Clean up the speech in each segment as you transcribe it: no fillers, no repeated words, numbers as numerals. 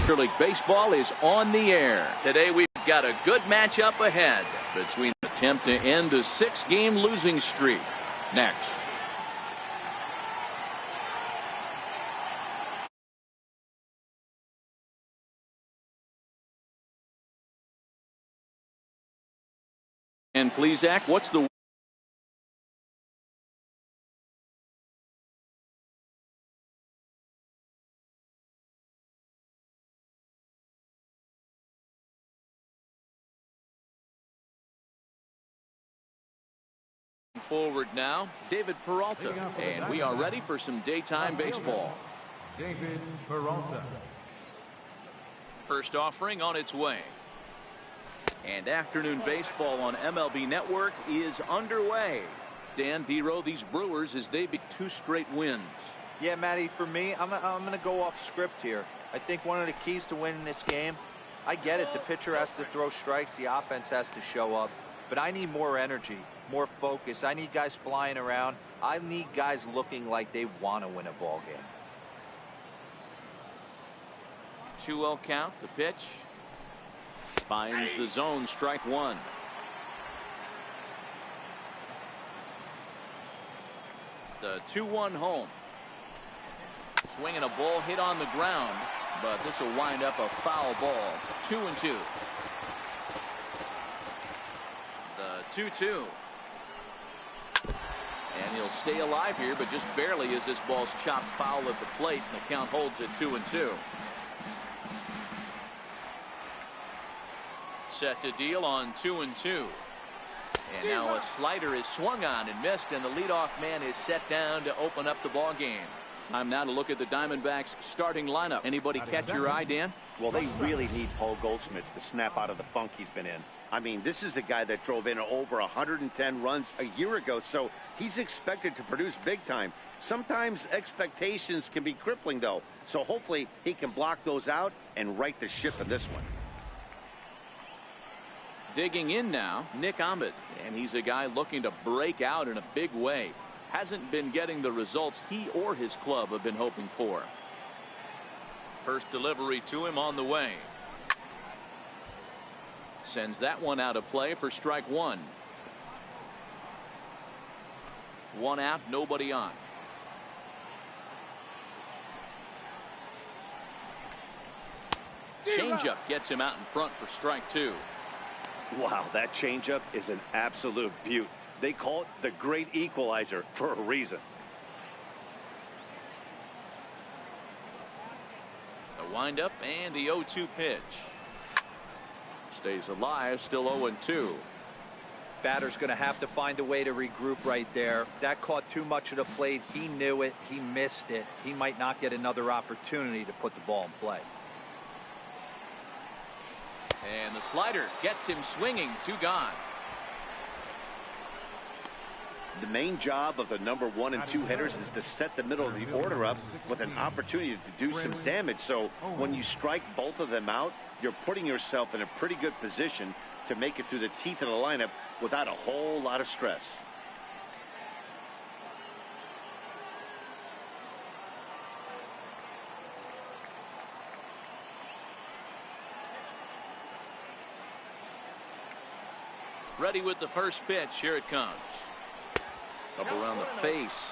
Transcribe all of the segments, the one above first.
Major League Baseball is on the air. Today we've got a good matchup ahead between the attempt to end a 6-game losing streak. Next. And please, Zach, what's the forward now, David Peralta, and we are ready for some daytime baseball. David Peralta. First offering on its way. And afternoon baseball on MLB Network is underway. Dan Dero, these Brewers, as they beat 2 straight wins. Yeah, Matty, for me, I'm going to go off script here. I think one of the keys to winning this game, I get it, the pitcher has to throw strikes, the offense has to show up, but I need more energy, more focus. I need guys flying around. I need guys looking like they want to win a ball game. 2-0 count, the pitch. Finds the zone, strike 1. The 2-1 home. Swinging a ball hit on the ground, but this will wind up a foul ball. 2-2. The 2-2. And he'll stay alive here, but just barely as this ball's chopped foul at the plate, and the count holds at 2-2. Set to deal on 2-2. And now a slider is swung on and missed, and the leadoff man is set down to open up the ball game. Time now to look at the Diamondbacks starting lineup. Anybody catch your eye, Dan? Well, they really need Paul Goldschmidt to snap out of the funk he's been in. I mean, this is a guy that drove in over 110 runs a year ago, so he's expected to produce big time. Sometimes expectations can be crippling, though, so hopefully he can block those out and right the ship in this one. Digging in now, Nick Ahmed, and he's a guy looking to break out in a big way. Hasn't been getting the results he or his club have been hoping for. First delivery to him on the way. Sends that one out of play for strike 1. 1 out, nobody on. Changeup gets him out in front for strike 2. Wow, that changeup is an absolute beaut. They call it the great equalizer for a reason. The windup and the 0-2 pitch. Stays alive, still 0-2. Batter's going to have to find a way to regroup right there. That caught too much of the plate. He knew it. He missed it. He might not get another opportunity to put the ball in play. And the slider gets him swinging. 2 gone. The main job of the number 1 and 2 hitters is to set the middle of the order up with an opportunity to do some damage. So when you strike both of them out, you're putting yourself in a pretty good position to make it through the teeth of the lineup without a whole lot of stress. Ready with the first pitch. Here it comes. Up around the face.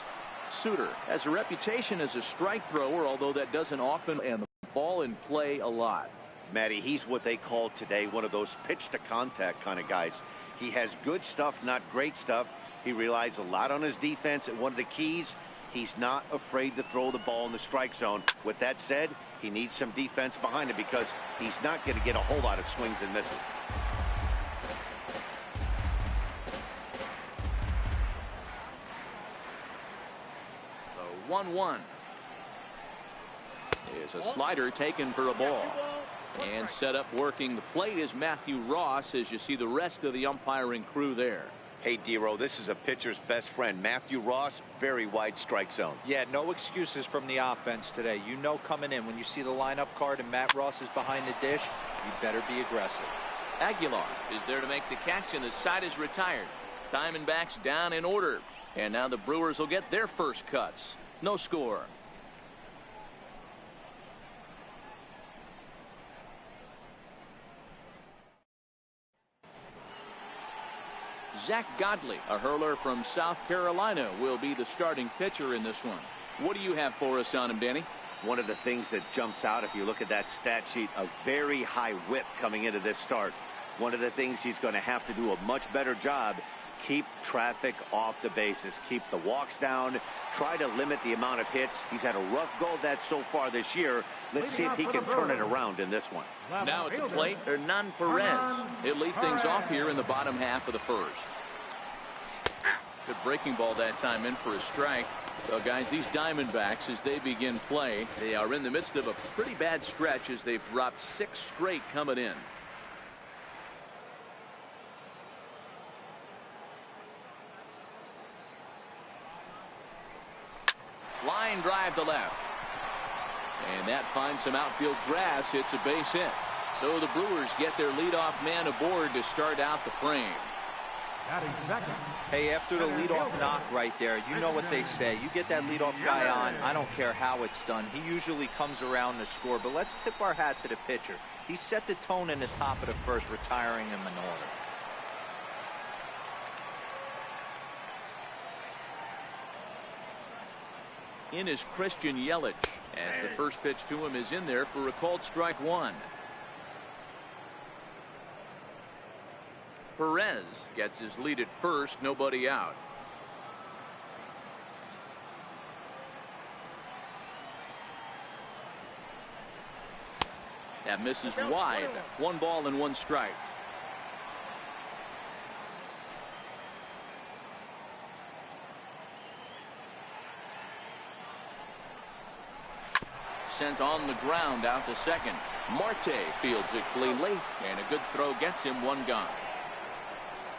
Suter has a reputation as a strike thrower, although that doesn't often, and the ball in play a lot. Matty, he's what they call today one of those pitch to contact kind of guys. He has good stuff, not great stuff. He relies a lot on his defense, and one of the keys, he's not afraid to throw the ball in the strike zone. With that said, he needs some defense behind him because he's not going to get a whole lot of swings and misses. The 1-1 is a slider taken for a ball. And set up working the plate is Matthew Ross, as you see the rest of the umpiring crew there. Hey, Dero, this is a pitcher's best friend. Matthew Ross, very wide strike zone. Yeah, no excuses from the offense today. You know coming in when you see the lineup card and Matt Ross is behind the dish, you better be aggressive. Aguilar is there to make the catch, and the side is retired. Diamondbacks down in order. And now the Brewers will get their first cuts. No score. Zach Godley, a hurler from South Carolina, will be the starting pitcher in this one. What do you have for us on him, Danny? One of the things that jumps out if you look at that stat sheet, a very high whip coming into this start. One of the things he's going to have to do a much better job, keep traffic off the bases, keep the walks down, try to limit the amount of hits. He's had a rough go of that so far this year. Let's see if he can turn it around in this one. Now at the plate, Hernan Perez. He'll lead things off here in the bottom half of the first. Good breaking ball that time in for a strike. So guys, these Diamondbacks, as they begin play, they are in the midst of a pretty bad stretch as they've dropped 6 straight coming in. Line drive to left. And that finds some outfield grass. It's a base hit. So the Brewers get their leadoff man aboard to start out the frame. Hey, after the leadoff knock right there, you know what they say. You get that leadoff guy on, I don't care how it's done. He usually comes around to score. But let's tip our hat to the pitcher. He set the tone in the top of the first, retiring him in order. In is Christian Yelich, as the first pitch to him is in there for a called strike 1. Perez gets his lead at first, nobody out. That misses wide. 1 ball and 1 strike. Sent on the ground out to second. Marte fields it cleanly, and a good throw gets him 1 gone.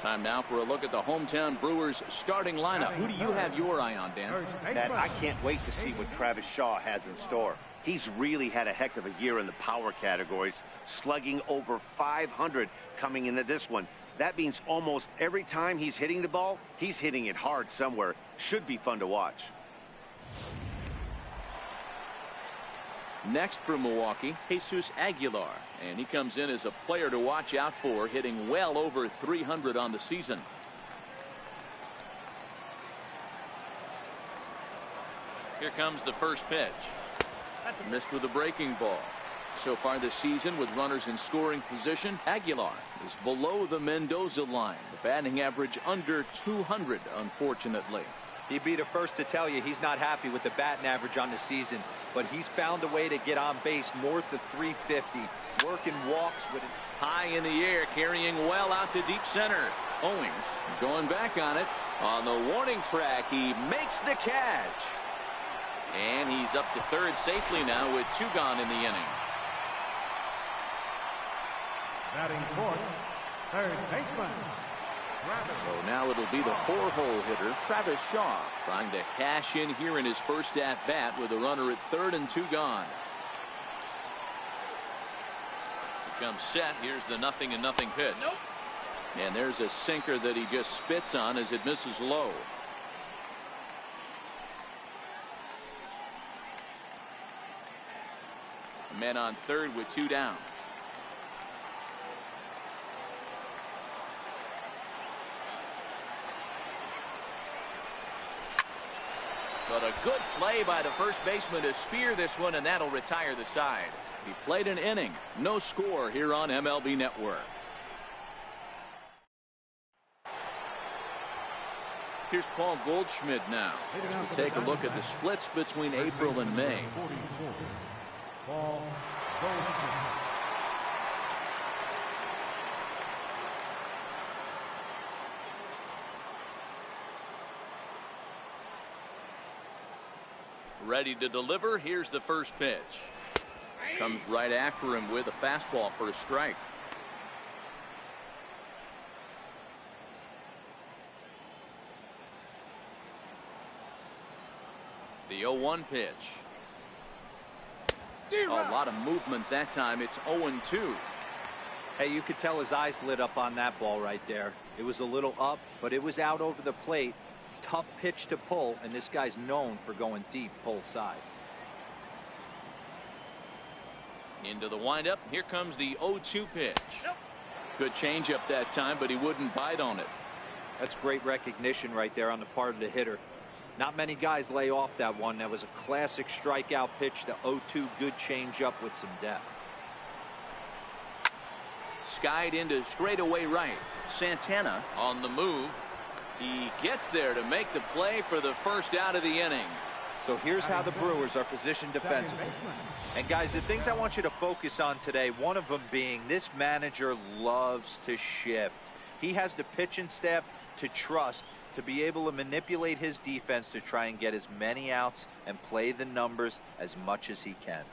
Time now for a look at the hometown Brewers starting lineup. Who do you have your eye on, Dan? Matt, I can't wait to see what Travis Shaw has in store. He's really had a heck of a year in the power categories, slugging over 500 coming into this one. That means almost every time he's hitting the ball, he's hitting it hard somewhere. Should be fun to watch. Next for Milwaukee, Jesus Aguilar, and he comes in as a player to watch out for, hitting well over 300 on the season. Here comes the first pitch. That's missed with a breaking ball. So far this season, with runners in scoring position, Aguilar is below the Mendoza line. The batting average under 200, unfortunately. He'd be the first to tell you he's not happy with the batting average on the season, but he's found a way to get on base north of 350, working walks with it. High in the air, carrying well out to deep center. Owings going back on it. On the warning track, he makes the catch. And he's up to third safely now with 2 gone in the inning. Batting fourth, third baseman. So now it'll be the 4-hole hitter, Travis Shaw, trying to cash in here in his first at-bat with a runner at third and 2 gone. He comes set. Here's the 0-0 pitch. Nope. And there's a sinker that he just spits on as it misses low. Men on third with 2 down. But a good play by the first baseman to spear this one, and that'll retire the side. He played an inning. No score here on MLB Network. Here's Paul Goldschmidt now. As we take a look at the splits between April and May. Paul Goldschmidt. Ready to deliver. Here's the first pitch. Comes right after him with a fastball for a strike. The 0-1 pitch. A lot of movement that time. It's 0-2. Hey, you could tell his eyes lit up on that ball right there. It was a little up, but it was out over the plate. Tough pitch to pull, and this guy's known for going deep pull side. Into the windup. Here comes the 0-2 pitch. Good changeup that time, but he wouldn't bite on it. That's great recognition right there on the part of the hitter. Not many guys lay off that one. That was a classic strikeout pitch. The 0-2 good changeup with some depth. Skied into straightaway right. Santana on the move. He gets there to make the play for the first out of the inning. So here's how the Brewers are positioned defensively. And guys, the things I want you to focus on today, one of them being this manager loves to shift. He has the pitching staff to trust to be able to manipulate his defense to try and get as many outs and play the numbers as much as he can.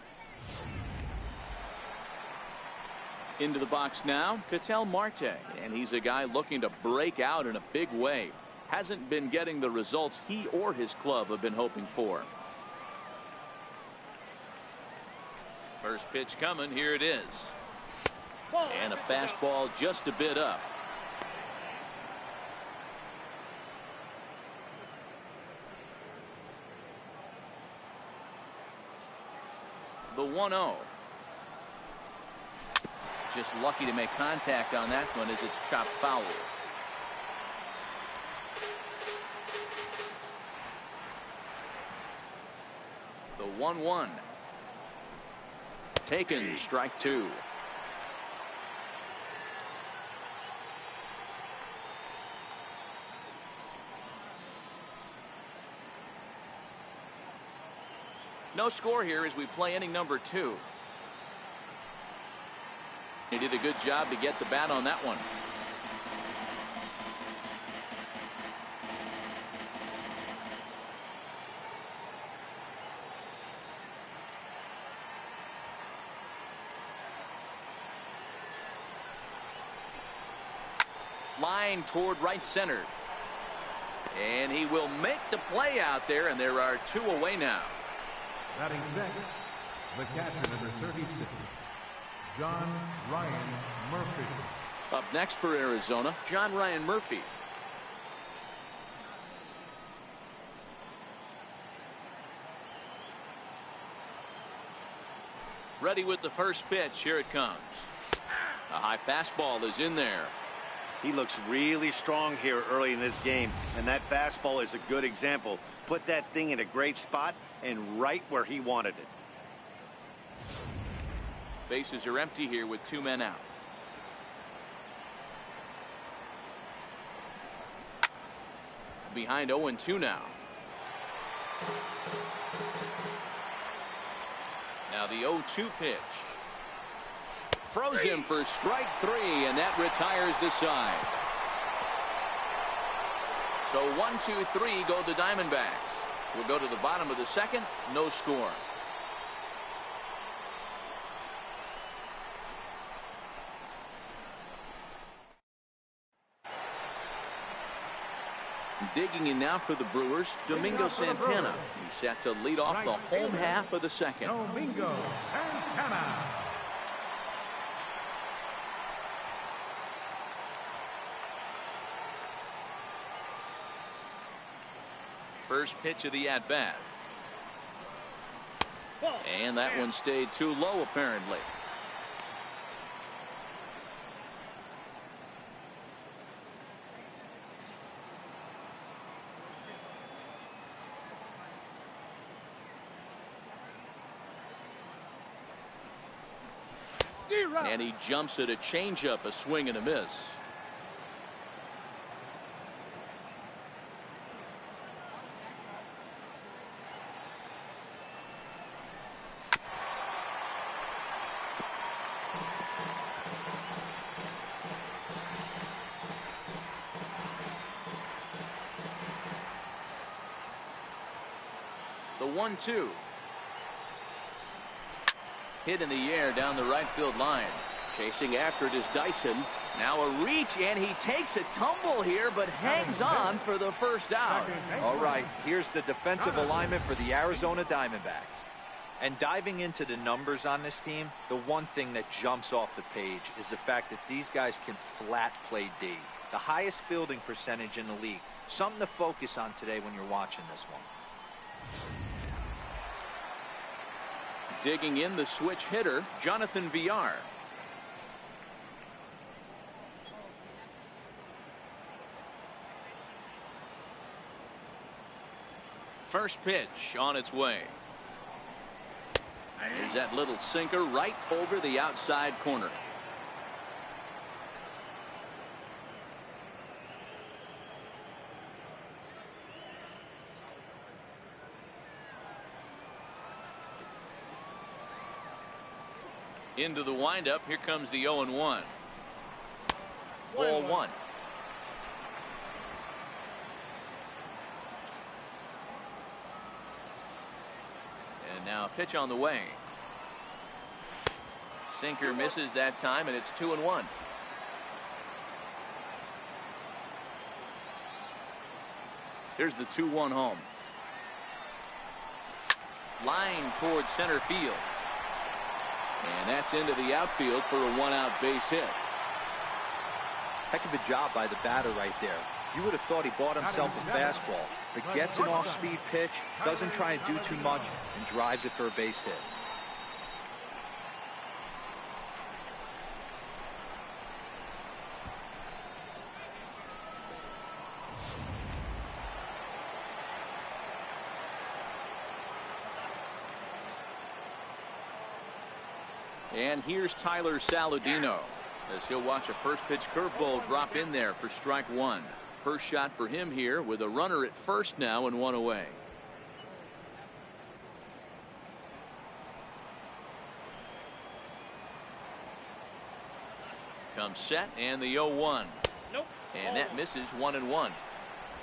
Into the box now, Ketel Marte, and he's a guy looking to break out in a big way. Hasn't been getting the results he or his club have been hoping for. First pitch coming, here it is. And a fastball just a bit up. The 1-0. Just lucky to make contact on that one as it's chopped foul. The 1-1. Taken, strike two. No score here as we play inning number 2. He did a good job to get the bat on that one. Line toward right center. And he will make the play out there, and there are 2 away now. Batting second, the catcher, number 36, John Ryan Murphy. Up next for Arizona, John Ryan Murphy. Ready with the first pitch. Here it comes. A high fastball is in there. He looks really strong here early in this game, and that fastball is a good example. Put that thing in a great spot and right where he wanted it. Bases are empty here with 2 men out. Behind 0-2 now. Now the 0-2 pitch. Froze him for strike 3, and that retires the side. So 1-2-3 go the Diamondbacks. We'll go to the bottom of the second. No score. Digging in now for the Brewers, Domingo Santana. He's set to lead off the home half of the second. Domingo Santana. First pitch of the at-bat. And that one stayed too low, apparently. And he jumps at a changeup, a swing and a miss. The 1-2. Hit in the air down the right field line. Chasing after it is Dyson. Now a reach, and he takes a tumble here, but hangs on for the first out. All right, here's the defensive alignment for the Arizona Diamondbacks. And diving into the numbers on this team, the one thing that jumps off the page is the fact that these guys can flat play D. The highest fielding percentage in the league. Something to focus on today when you're watching this one. Digging in the switch hitter, Jonathan Villar. First pitch on its way. There's that little sinker right over the outside corner. Into the windup. Here comes the 0-1. Ball one. And now a pitch on the way. Sinker misses that time, and it's 2-1. Here's the 2-1 home. Line towards center field. And that's into the outfield for a one-out base hit. Heck of a job by the batter right there. You would have thought he bought himself a fastball, but gets an off-speed pitch, doesn't try and do too much, and drives it for a base hit. And here's Tyler Saladino as he'll watch a first pitch curveball drop in there for strike one. First shot for him here with a runner at first now and one away. Comes set and the 0-1. Nope. And that misses 1-1.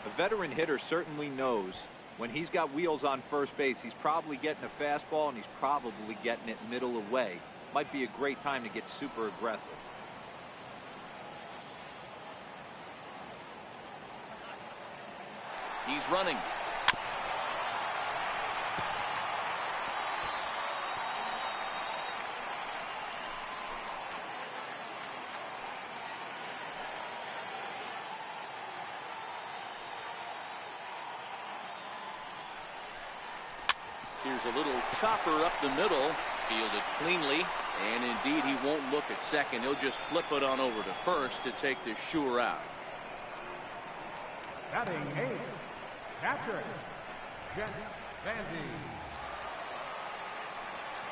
A veteran hitter certainly knows when he's got wheels on first base, he's probably getting a fastball and he's probably getting it middle away. Might be a great time to get super aggressive. He's running. Here's a little chopper up the middle. Fielded cleanly, and indeed he won't look at second. He'll just flip it on over to first to take the sure out. Batting eighth, catcher, Jet Bandy.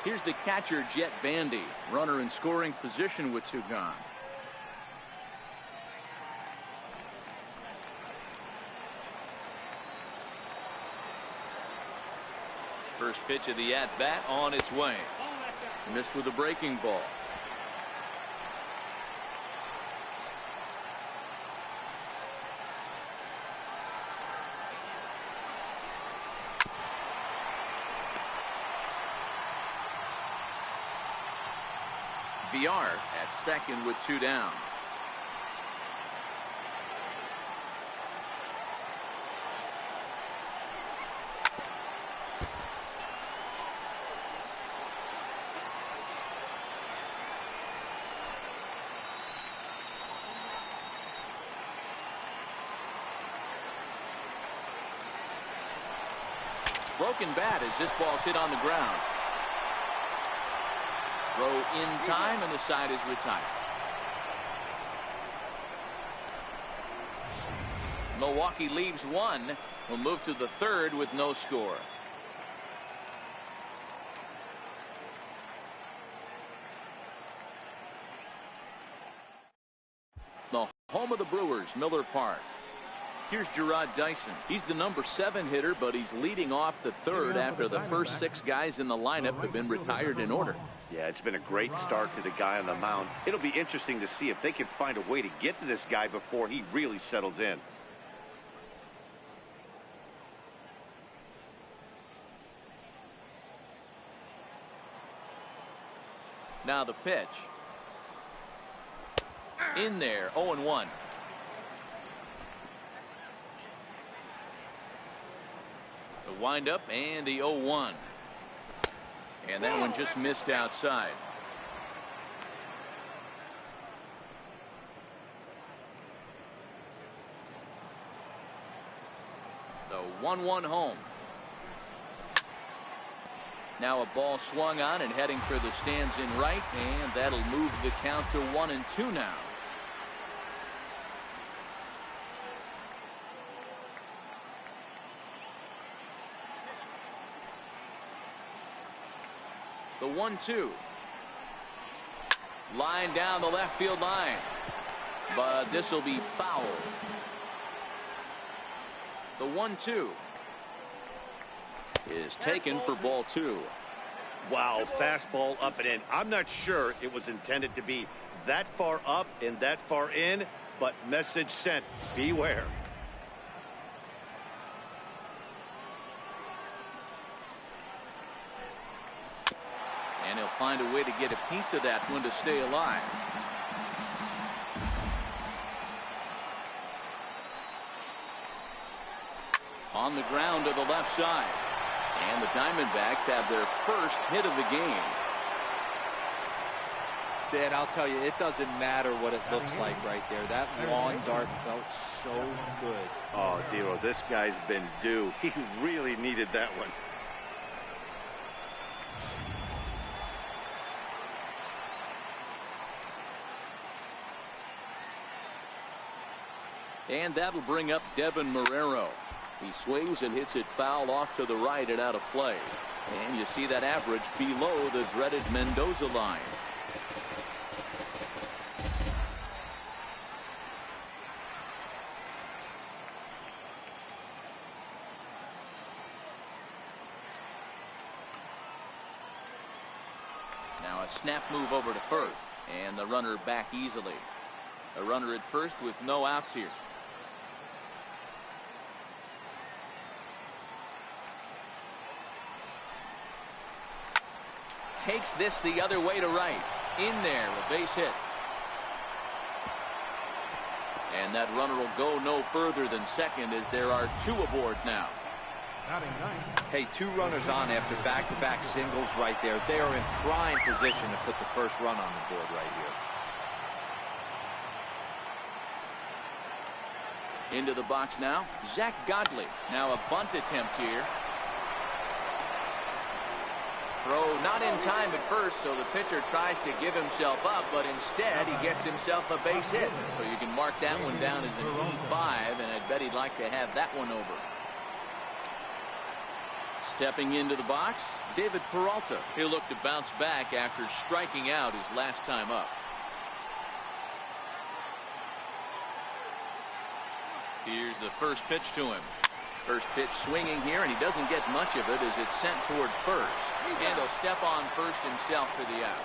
Here's the catcher, Jet Bandy, runner in scoring position with two gone. First pitch of the at-bat on its way. Missed with a breaking ball. VR at second with two down. Broken bat as this ball's hit on the ground. Throw in time and the side is retired. Milwaukee leaves one. Will move to the third with no score. The home of the Brewers, Miller Park. Here's Gerard Dyson. He's the number 7 hitter, but he's leading off the third after the first 6 guys in the lineup have been retired in order. Yeah, it's been a great start to the guy on the mound. It'll be interesting to see if they can find a way to get to this guy before he really settles in. Now the pitch. In there, 0-1. The windup and the 0-1. And that one just missed outside. The 1-1 home. Now a ball swung on and heading for the stands in right, and that'll move the count to 1-2 now. The 1-2. Line down the left field line. But this will be foul. The 1-2 is taken for ball 2. Wow, fastball up and in. I'm not sure it was intended to be that far up and that far in, but message sent. Beware. And he'll find a way to get a piece of that one to stay alive. On the ground to the left side. And the Diamondbacks have their first hit of the game. Dan, I'll tell you, it doesn't matter what it looks like right there. That lawn dart felt so good. Oh, Dero, this guy's been due. He really needed that one. And that'll bring up Devin Marrero. He swings and hits it foul off to the right and out of play. And you see that average below the dreaded Mendoza line. Now a snap move over to first. And the runner back easily. A runner at first with no outs here. Takes this the other way to right. In there, a base hit. And that runner will go no further than second as there are two aboard now. Hey, two runners on after back-to-back singles right there. They are in prime position to put the first run on the board right here. Into the box now, Zach Godley. Now a bunt attempt here. Throw not in time at first, so the pitcher tries to give himself up, but instead he gets himself a base hit. So you can mark that one down as an E5, and I'd bet he'd like to have that one over. Stepping into the box, David Peralta. He'll look to bounce back after striking out his last time up. Here's the first pitch to him. First pitch swinging here, and he doesn't get much of it as it's sent toward first. And he'll step on first himself for the out.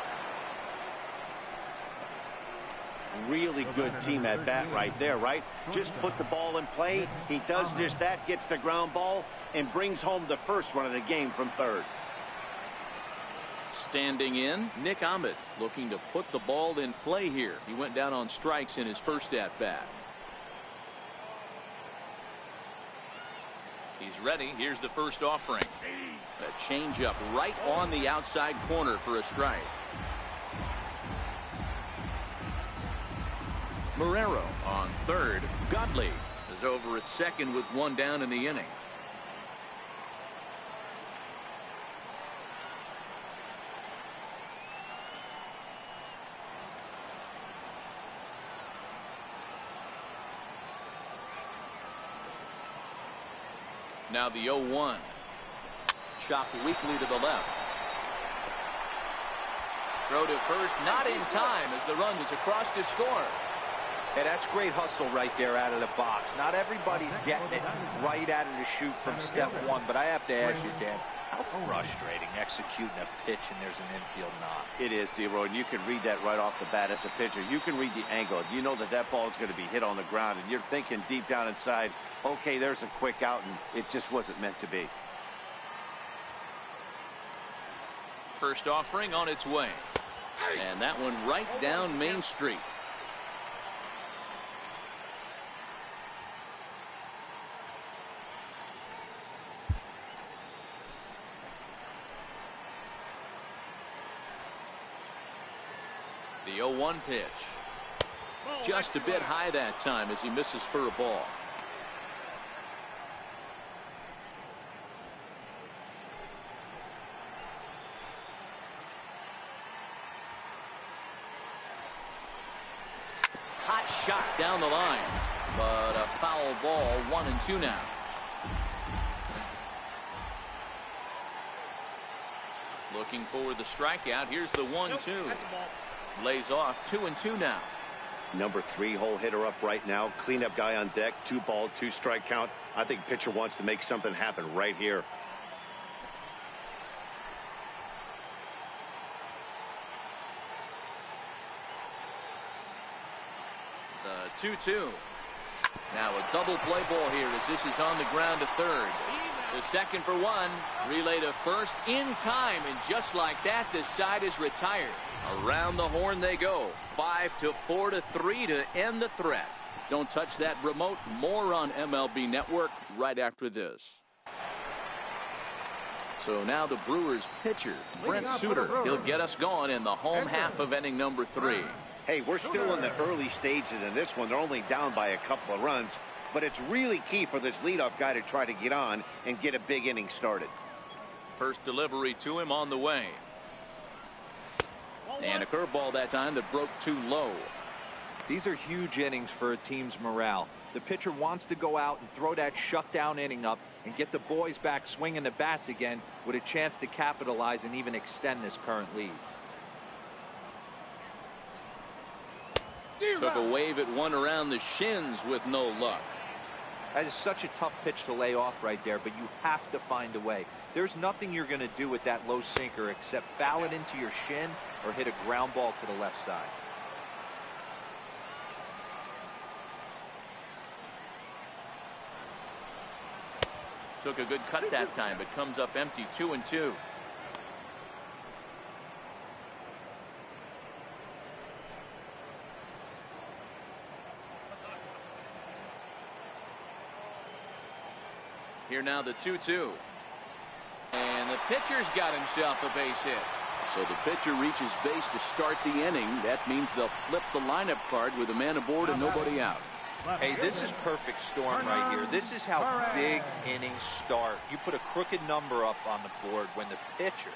Really good team at bat right there, right? Just put the ball in play. He does just that, gets the ground ball, and brings home the first run of the game from third. Standing in, Nick Ahmed looking to put the ball in play here. He went down on strikes in his first at bat. He's ready. Here's the first offering. A changeup right on the outside corner for a strike. Marrero on third. Godley is over at second with one down in the inning. Now the 0-1. Chopped weakly to the left. Throw to first, not in time as the run is across to score. Hey, that's great hustle right there out of the box. Not everybody's getting it right out of the chute from step one, but I have to ask you, Dan, how frustrating executing a pitch and there's an infield knock. It is, D-Roy, and you can read that right off the bat as a pitcher. You can read the angle. You know that that ball is going to be hit on the ground, and you're thinking deep down inside, okay, there's a quick out, and it just wasn't meant to be. First offering on its way. And that one right down Main Street. The 0-1 pitch. Just a bit high that time as he misses for a ball. Hot shot down the line, but a foul ball. 1-2 now. Looking for the strikeout. Here's the 1-2. Lays off 2-2 now. Number 3 hole hitter up right now. Cleanup guy on deck. 2-ball, 2-strike count. I think pitcher wants to make something happen right here. The 2-2. Now a double play ball here as this is on the ground to third. The second for one. Relay to first in time, and just like that, the side is retired. Around the horn they go. 5-4-3 to end the threat. Don't touch that remote. More on MLB Network right after this. So now the Brewers pitcher, Brent Suter. He'll get us going in the home half of inning number 3. Hey, we're still in the early stages in this one. They're only down by a couple of runs, but it's really key for this leadoff guy to try to get on and get a big inning started. First delivery to him on the way. And a curveball that time that broke too low. These are huge innings for a team's morale. The pitcher wants to go out and throw that shutdown inning up and get the boys back swinging the bats again with a chance to capitalize and even extend this current lead. Took a wave at one around the shins with no luck. That is such a tough pitch to lay off right there, but you have to find a way. There's nothing you're going to do with that low sinker except foul it into your shin or hit a ground ball to the left side. Took a good cut that time, but comes up empty. 2-2. Here now the 2-2. And the pitcher's got himself a base hit. So the pitcher reaches base to start the inning. That means they'll flip the lineup card with a man aboard and nobody out. Hey, this is perfect storm right here. This is how big innings start. You put a crooked number up on the board when the pitcher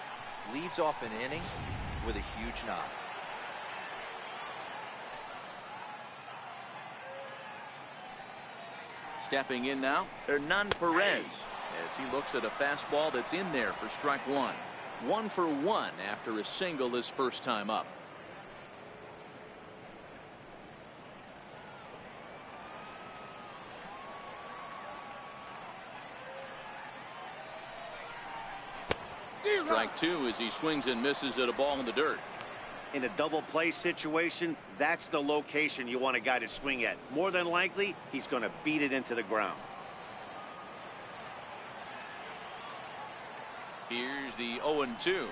leads off an inning with a huge knock. Stepping in now, Hernan Perez, as he looks at a fastball that's in there for strike one. 1 for 1 after a single his first time up. Strike 2 as he swings and misses at a ball in the dirt. In a double play situation, that's the location you want a guy to swing at. More than likely, he's going to beat it into the ground. Here's the 0-2.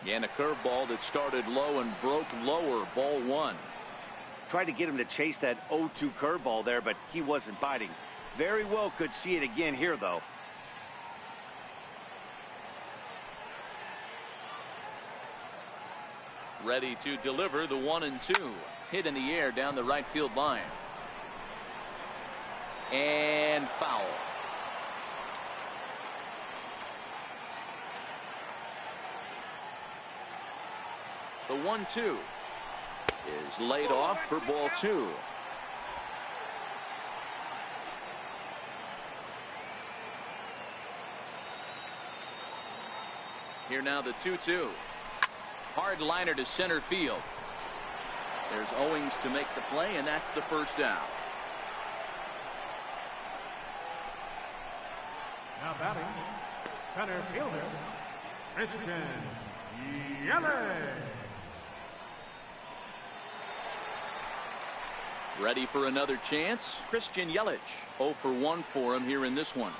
And a curveball that started low and broke lower. Ball 1. Tried to get him to chase that 0-2 curveball there, but he wasn't biting. Very well could see it again here, though. Ready to deliver the 1-2. Hit in the air down the right field line. And foul. The 1-2 is laid off for ball 2. Here now the 2-2. Hard liner to center field. There's Owings to make the play, and that's the first down. Now batting, center fielder, Christian Yelich. Ready for another chance. Christian Yelich. 0 for 1 for him here in this one.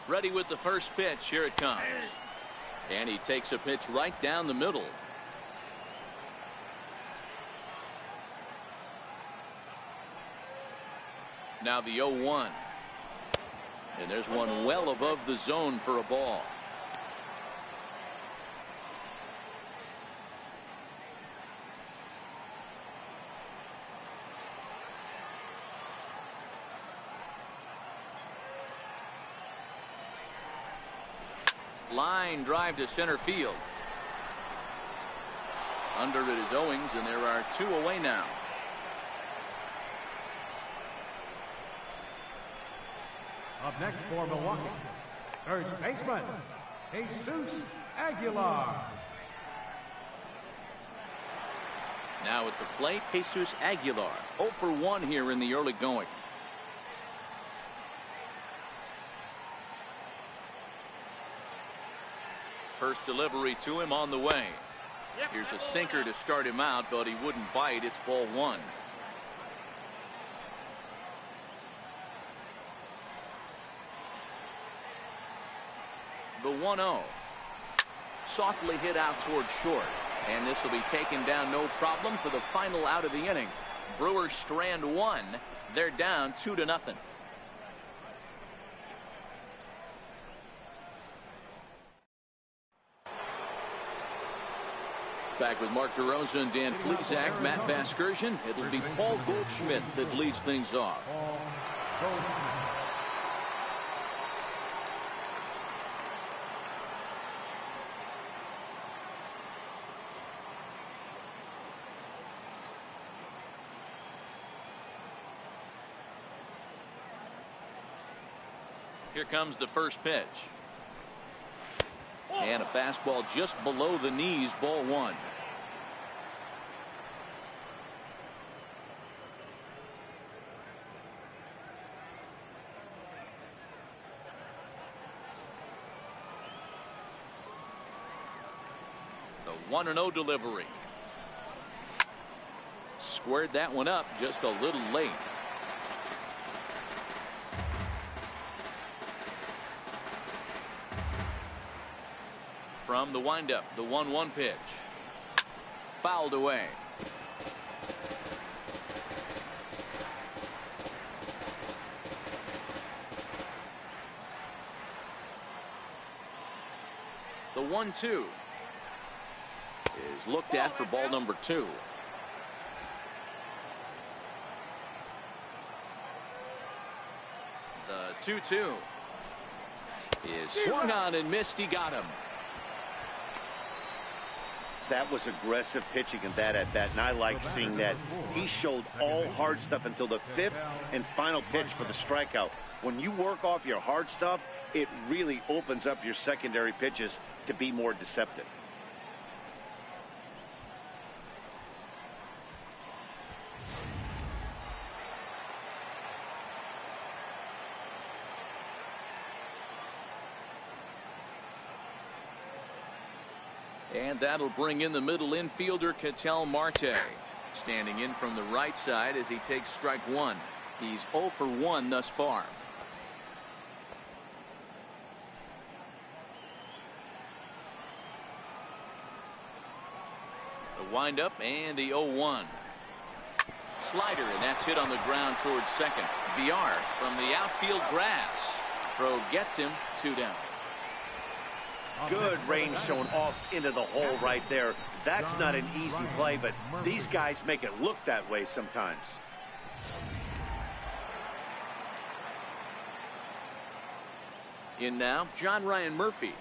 Ready with the first pitch. Here it comes. And he takes a pitch right down the middle. Now the 0-1. And there's one well above the zone for a ball. Line drive to center field. Under it is Owings, and there are 2 away now. Up next for Milwaukee, third baseman, Jesus Aguilar. Now at the plate, Jesus Aguilar. 0 for 1 here in the early going. First delivery to him on the way. Here's a sinker to start him out, but he wouldn't bite. It's ball 1. The 1-0. Softly hit out towards short. And this will be taken down no problem for the final out of the inning. Brewers strand 1. They're down 2-0. Back with Mark DeRosa and Dan Plesac, Matt Vasgersian. It'll be Paul Goldschmidt that leads things off. Here comes the first pitch. And a fastball just below the knees, ball 1. The 1-0 delivery. Squared that one up just a little late. From the windup, the 1-1 pitch. Fouled away. The 1-2 is looked at for ball number 2. The 2-2 is swung on and missed. He got him. That was aggressive pitching in that at bat, and I like seeing that. He showed all hard stuff until the 5th and final pitch for the strikeout. When you work off your hard stuff, it really opens up your secondary pitches to be more deceptive. And that'll bring in the middle infielder, Ketel Marte. Standing in from the right side as he takes strike 1. He's 0 for 1 thus far. The windup and the 0-1. Slider, and that's hit on the ground towards second. VR from the outfield grass. Throw gets him 2 down. Good range showing off into the hole right there. That's not an easy play, but these guys make it look that way sometimes. In now, John Ryan Murphy.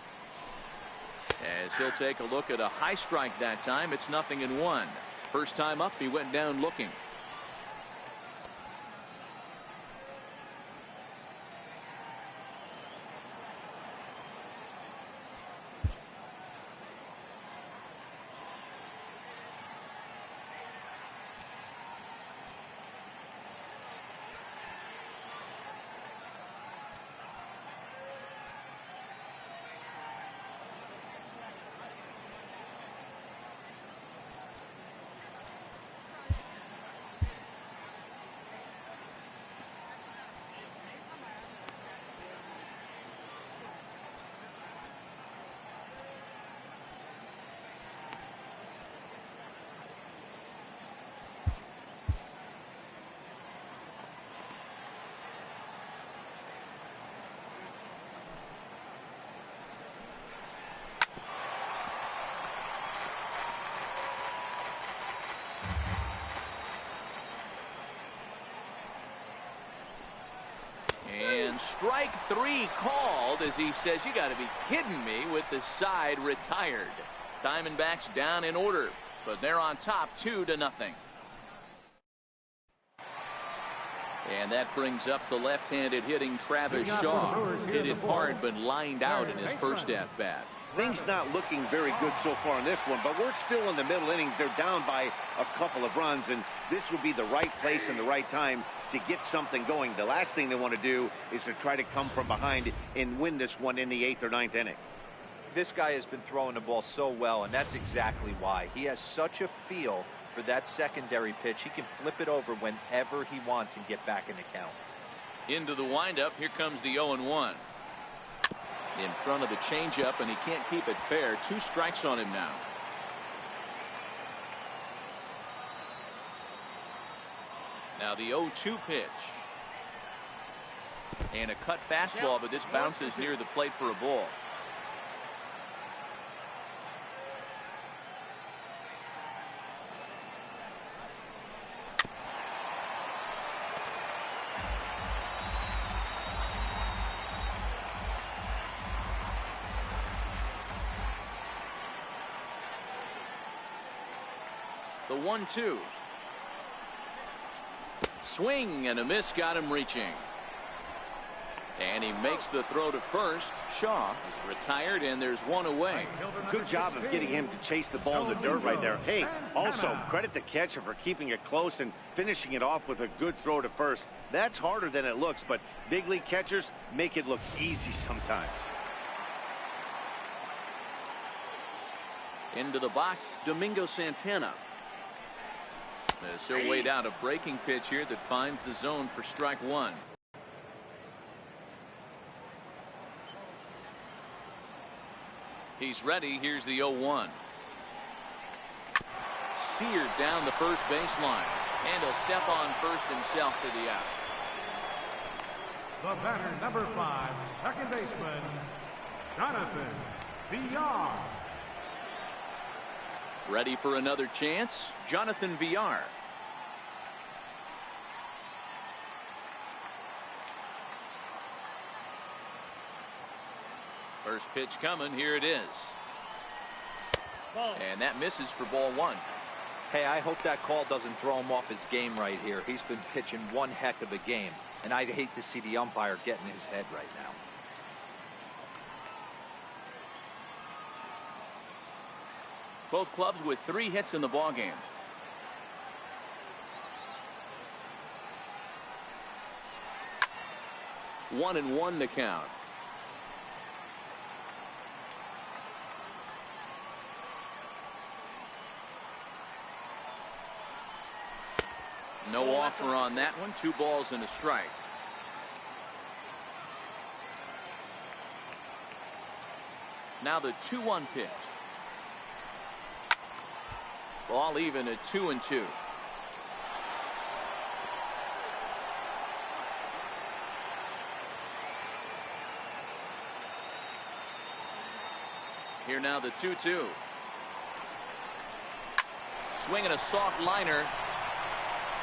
As he'll take a look at a high strike that time. It's 0-1. First time up, he went down looking. Strike 3 called as he says, you got to be kidding me, with the side retired. Diamondbacks down in order, but they're on top 2-0. And that brings up the left-handed hitting Travis Shaw. Hit it hard but lined out in his first at-bat. Things not looking very good so far in this one, but we're still in the middle innings. They're down by a couple of runs, and this would be the right place and the right time to get something going. The last thing they want to do is to try to come from behind and win this one in the 8th or 9th inning. This guy has been throwing the ball so well, and that's exactly why. He has such a feel for that secondary pitch. He can flip it over whenever he wants and get back in the count. Into the windup. Here comes the 0-1. In front of the changeup, and he can't keep it fair. 2 strikes on him now. Now the 0-2 pitch. And a cut fastball, but this bounces near the plate for a ball. The 1-2. Swing and a miss got him reaching. And he makes the throw to first. Shaw is retired, and there's one away. Good job of getting him to chase the ball in the dirt right there. Hey, also credit the catcher for keeping it close and finishing it off with a good throw to first. That's harder than it looks, but big league catchers make it look easy sometimes. Into the box, Domingo Santana. As he'll wait out a breaking pitch here that finds the zone for strike 1. He's ready. Here's the 0-1. Seared down the first baseline. And he'll step on first himself for the out. The batter, number 5, second baseman, Jonathan Villar. Ready for another chance, Jonathan Villar. First pitch coming. Here it is. And that misses for ball 1. Hey, I hope that call doesn't throw him off his game right here. He's been pitching one heck of a game, and I'd hate to see the umpire get in his head right now. Both clubs with 3 hits in the ballgame. One and one to count. No offer on that one. 2 balls and a strike. Now the 2-1 pitch. Ball even at 2-2. Here now the 2-2. Swinging a soft liner.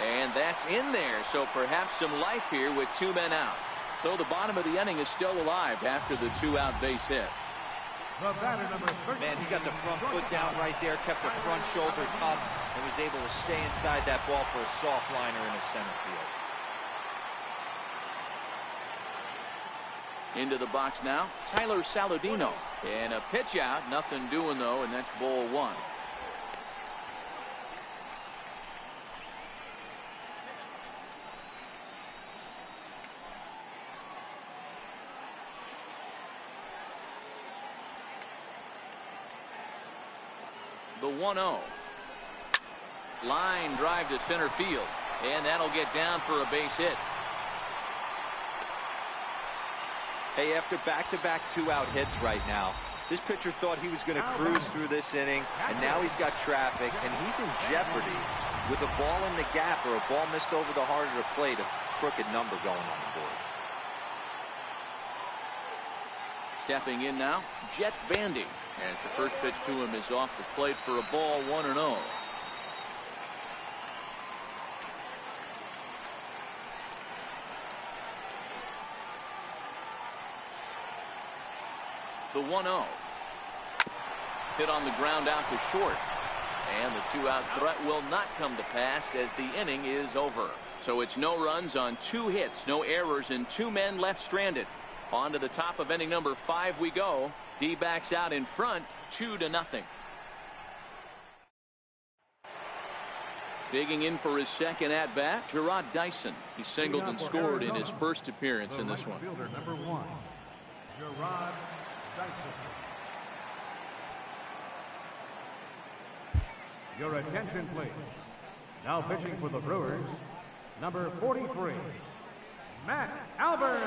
And that's in there. So perhaps some life here with 2 men out. So the bottom of the inning is still alive after the 2-out base hit. The batter, number 13. Man, he got the front foot down right there, kept the front shoulder up, and was able to stay inside that ball for a soft liner in the center field. Into the box now, Tyler Saladino. And a pitch out, nothing doing though, and that's ball 1. The 1-0. Line drive to center field, and that'll get down for a base hit. Hey, after back-to-back 2-out hits right now, this pitcher thought he was going to cruise through this inning, and now he's got traffic, and he's in jeopardy with a ball in the gap or a ball missed over the heart of the plate, a crooked number going on the board. Stepping in now, Jet Bandy, as the first pitch to him is off the plate for a ball, 1-0. The 1-0. Hit on the ground out to short. And the 2-out threat will not come to pass as the inning is over. So it's no runs on 2 hits, no errors, and 2 men left stranded. On to the top of inning number 5 we go. D-backs out in front, 2-0. Digging in for his second at-bat, Gerard Dyson. He singled and scored in his first appearance in this one. Fielder number 1, Gerard Dyson. Your attention, please. Now pitching for the Brewers, number 43, Matt Albert.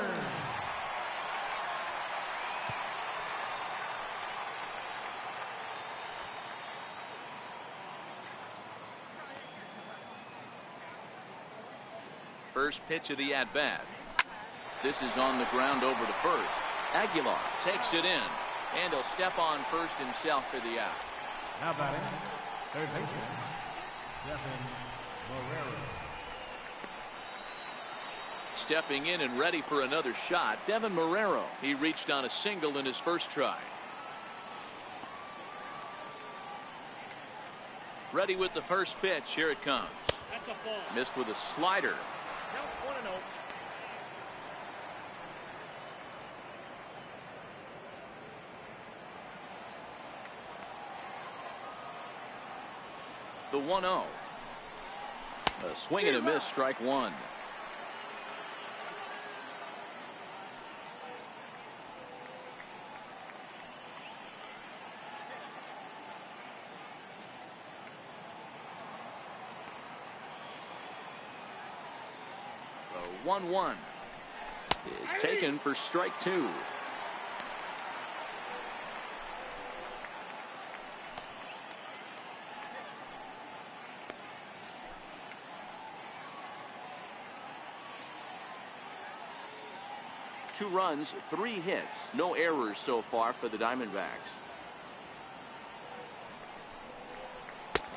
First pitch of the at-bat. This is on the ground over to first. Aguilar takes it in, and he'll step on first himself for the out. Now batting, third baseman, Devin Marrero. Stepping in and ready for another shot, Devin Marrero. He reached on a single in his first try. Ready with the first pitch. Here it comes. That's a ball. Missed with a slider. Now it's 1-0. The 1-0. A swing and a miss, strike one. The 1-1 is taken for strike two. Two runs, 3 hits, no errors so far for the Diamondbacks.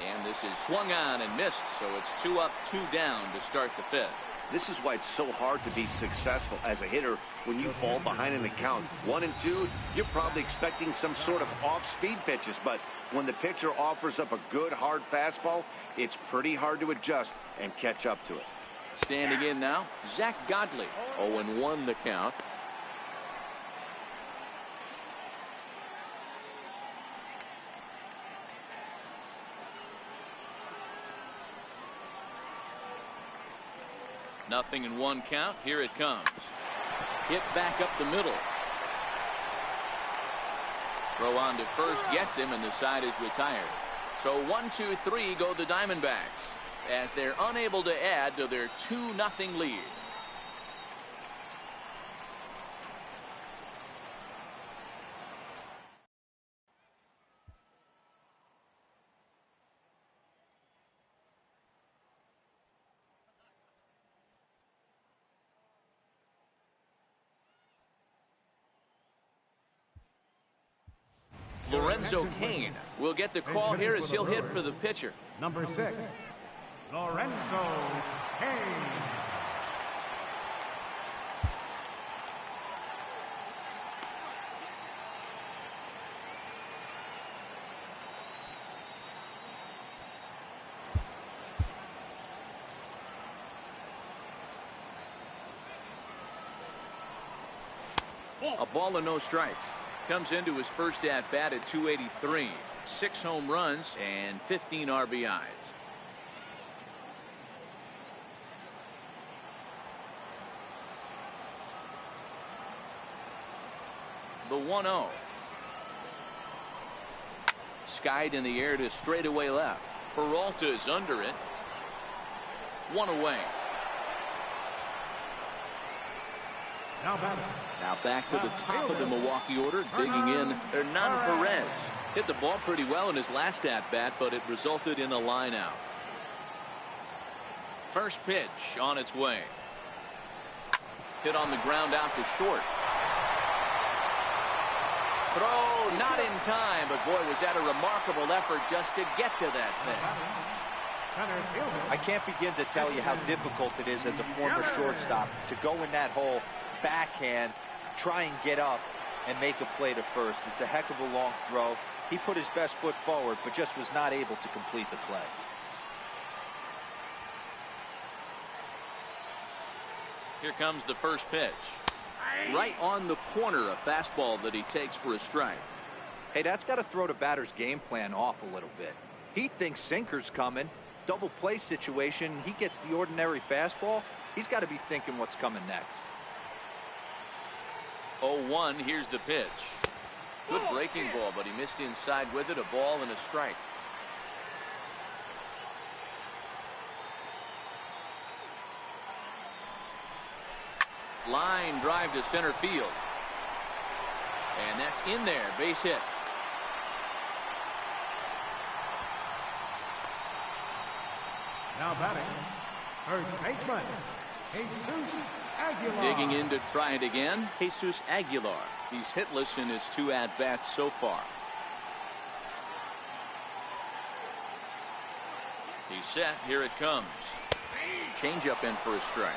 And this is swung on and missed, so it's 2 up, 2 down to start the 5th. This is why it's so hard to be successful as a hitter when you fall behind in the count. 1 and 2, you're probably expecting some sort of off-speed pitches, but when the pitcher offers up a good hard fastball, it's pretty hard to adjust and catch up to it. Standing in now, Zach Godley. 0-1 the count. Nothing in 1 count. Here it comes. Hit back up the middle. Throw on to first gets him, and the side is retired. So 1-2-3 go the Diamondbacks as they're unable to add to their 2-0 lead. Lorenzo Cain will get the call here as he'll hit for the pitcher. Number 6, Lorenzo Cain. A ball and no strikes. Comes into his first at-bat at 283. 6 home runs and 15 RBIs. The 1-0. Skied in the air to straightaway left. Peralta is under it. 1 away. Now back to the top of the Milwaukee order, digging in, Hernan Perez. Hit the ball pretty well in his last at-bat, but it resulted in a line out. First pitch on its way. Hit on the ground out to short. Throw not in time, but boy, was that a remarkable effort just to get to that thing. I can't begin to tell you how difficult it is as a former shortstop to go in that hole, backhand, try and get up and make a play to first. It's a heck of a long throw. He put his best foot forward, but just was not able to complete the play. Here comes the first pitch. Right on the corner, a fastball that he takes for a strike. Hey, that's got to throw the batter's game plan off a little bit. He thinks sinker's coming. Double play situation. He gets the ordinary fastball. He's got to be thinking what's coming next. 0-1. Here's the pitch. Good breaking ball, but he missed inside with it. A ball and a strike. Line drive to center field. And that's in there. Base hit. Now batting, first baseman, Jesus Aguilar. Digging in to try it again, Jesus Aguilar. He's hitless in his 2 at-bats so far. He's set. Here it comes. Changeup in for a strike.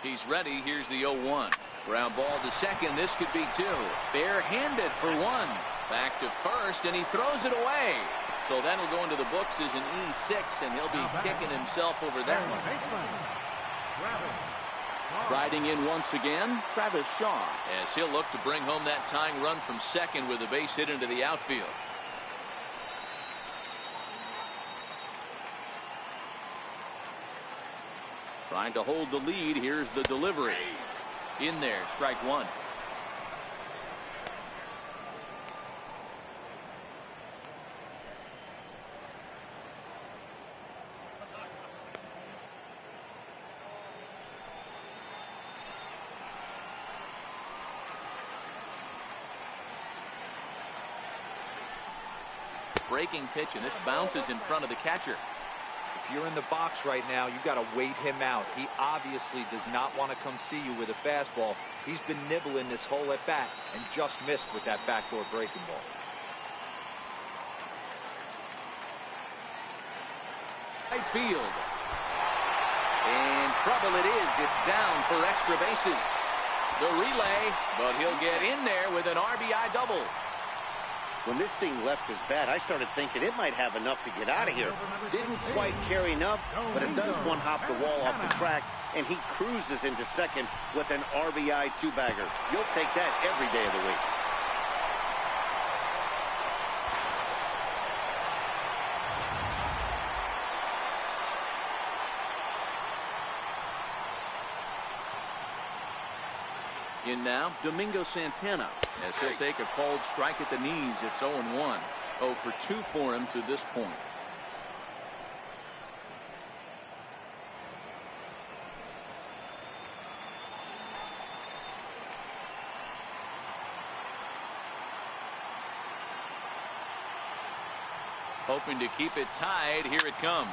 He's ready. Here's the 0-1. Ground ball to second. This could be 2. Bare-handed for 1. Back to first, and he throws it away. So that'll go into the books as an E6, and he'll be kicking himself over that one. Riding in once again, Travis Shaw, as he'll look to bring home that tying run from second with a base hit into the outfield. Trying to hold the lead. Here's the delivery. In there, strike 1. Breaking pitch, and this bounces in front of the catcher. If you're in the box right now, you got to wait him out. He obviously does not want to come see you with a fastball. He's been nibbling this whole at bat and just missed with that backdoor breaking ball. Right field. And trouble it is. It's down for extra bases. The relay, but he'll get in there with an RBI double. When this thing left his bat, I started thinking it might have enough to get out of here. Didn't quite carry enough, but it does one hop the wall off the track, and he cruises into second with an RBI 2-bagger. You'll take that every day of the week. In now, Domingo Santana, as he'll take a called strike at the knees. It's 0-1. 0 for 2 for him to this point. Hoping to keep it tied. Here it comes.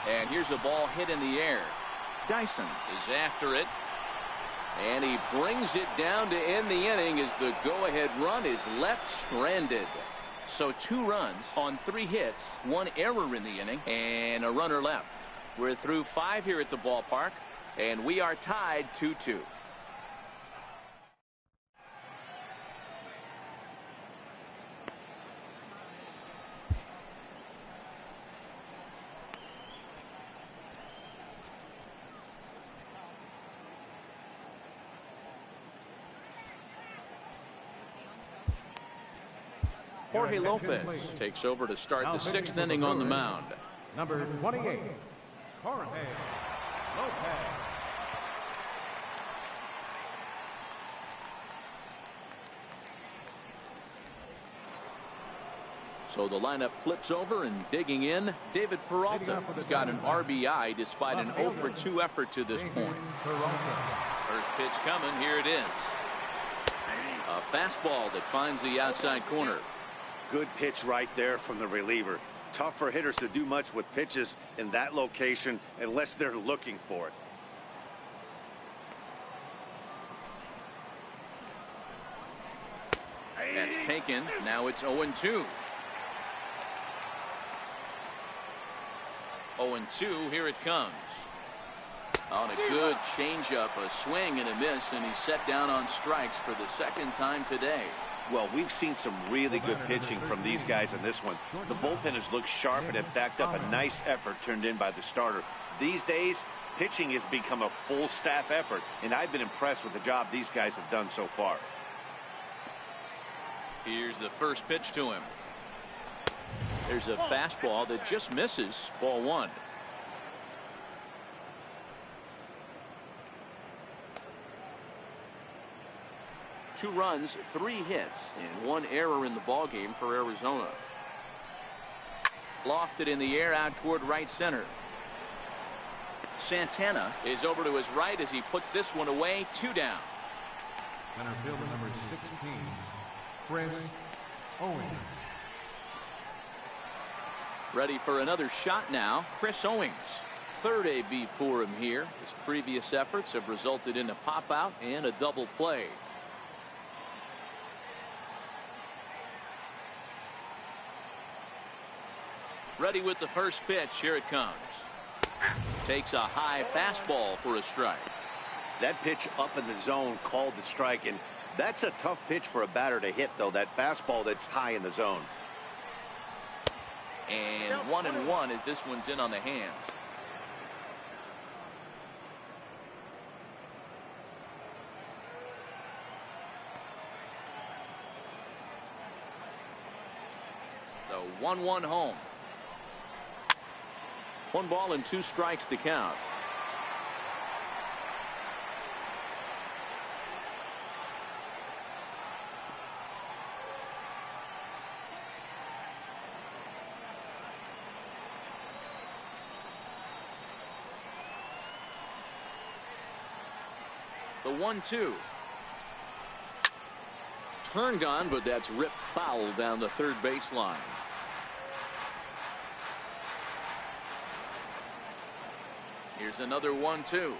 And here's a ball hit in the air. Dyson is after it. And he brings it down to end the inning as the go-ahead run is left stranded. So 2 runs on 3 hits, 1 error in the inning, and a runner left. We're through 5 here at the ballpark, and we are tied 2-2. Jorge Lopez takes over to start the 6th inning on the mound. Number 28, Jorge Lopez. So the lineup flips over, and digging in, David Peralta has got an RBI despite an 0 for 2 effort to this point. First pitch coming. Here it is. A fastball that finds the outside corner. Good pitch right there from the reliever. Tough for hitters to do much with pitches in that location unless they're looking for it. That's taken. Now it's 0-2. 0-2. Here it comes. On a good changeup, a swing and a miss, and he's set down on strikes for the second time today. Well, we've seen some really good pitching from these guys in this one. The bullpen has looked sharp and have backed up a nice effort turned in by the starter. These days, pitching has become a full staff effort, and I've been impressed with the job these guys have done so far. Here's the first pitch to him. There's a fastball that just misses. Ball one. Two runs, 3 hits, and 1 error in the ballgame for Arizona. Lofted in the air out toward right center. Santana is over to his right as he puts this one away. 2 down. Center fielder number 16, Chris Owings. Ready for another shot now. Chris Owings. Third AB for him here. His previous efforts have resulted in a pop out and a double play. Ready with the first pitch. Here it comes. Takes a high fastball for a strike. That pitch up in the zone called the strike, and that's a tough pitch for a batter to hit, though, that fastball that's high in the zone. And 1-1 as this one's in on the hands. The 1-1 home. 1 ball and 2 strikes to count. The 1-2. Turned on, but that's ripped foul down the third baseline. Here's another 1-2.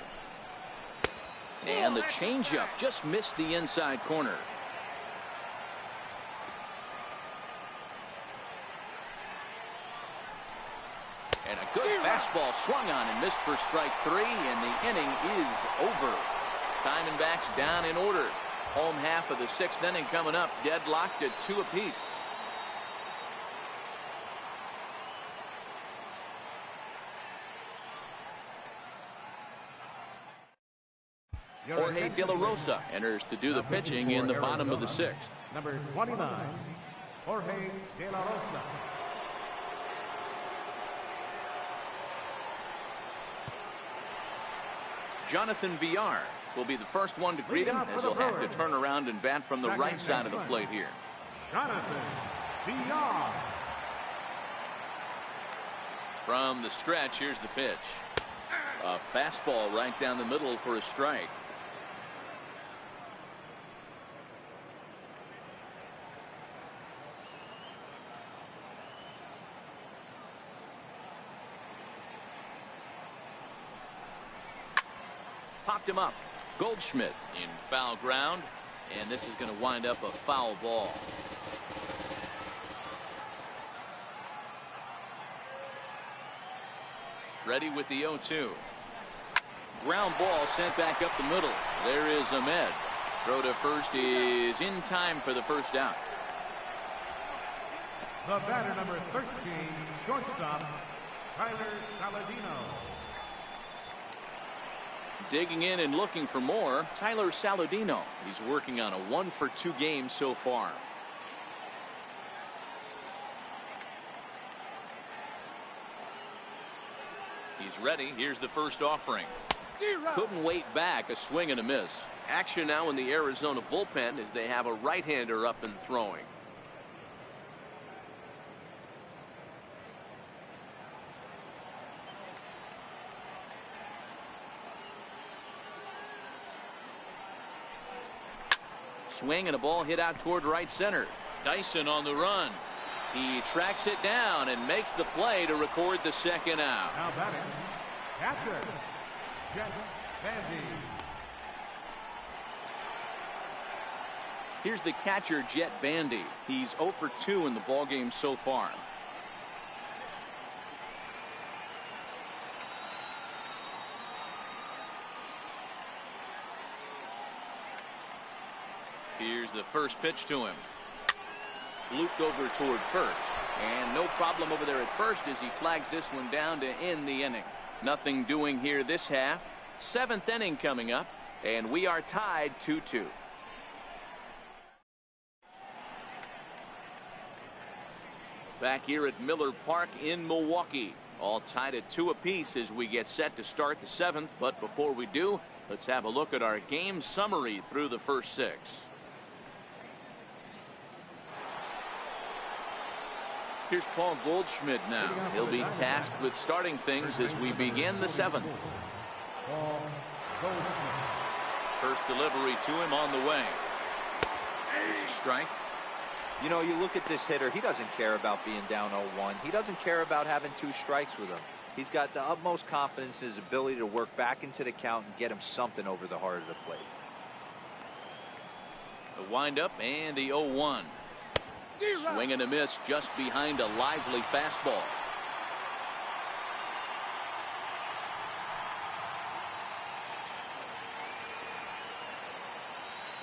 And the changeup just missed the inside corner. And a good fastball swung on and missed for strike 3, and the inning is over. Diamondbacks down in order. Home half of the 6th inning coming up, deadlocked at 2 apiece. Jorge De La Rosa enters to do the pitching in the bottom of the 6th. Number 29, Jorge De La Rosa. Jonathan Villar will be the first one to greet him, as he'll have to turn around and bat from the right side of the plate here. Jonathan Villar. From the stretch, here's the pitch. A fastball right down the middle for a strike. Popped him up. Goldschmidt in foul ground, and this is going to wind up a foul ball. Ready with the 0-2. Ground ball sent back up the middle. There is Ahmed. Throw to first is in time for the first out. The batter number 13, shortstop, Tyler Saladino. Digging in and looking for more, Tyler Saladino. He's working on a 1-for-2 game so far. He's ready. Here's the first offering. Couldn't wait back. A swing and a miss. Action now in the Arizona bullpen as they have a right-hander up and throwing. Swing and a ball hit out toward right center. Dyson on the run. He tracks it down and makes the play to record the second out. Now batting, catcher, Jet Bandy. Here's the catcher, Jet Bandy. He's 0 for 2 in the ballgame so far. Here's the first pitch to him. Looped over toward first. And no problem over there at first as he flags this one down to end the inning. Nothing doing here this half. 7th inning coming up. And we are tied 2-2. Back here at Miller Park in Milwaukee. All tied at 2 apiece as we get set to start the 7th. But before we do, let's have a look at our game summary through the first 6. Here's Paul Goldschmidt now. He'll be tasked with starting things as we begin the 7th. First delivery to him on the way. There's a strike. You know, you look at this hitter, he doesn't care about being down 0-1. He doesn't care about having 2 strikes with him. He's got the utmost confidence in his ability to work back into the count and get him something over the heart of the plate. The windup and the 0-1. Swing and a miss just behind a lively fastball.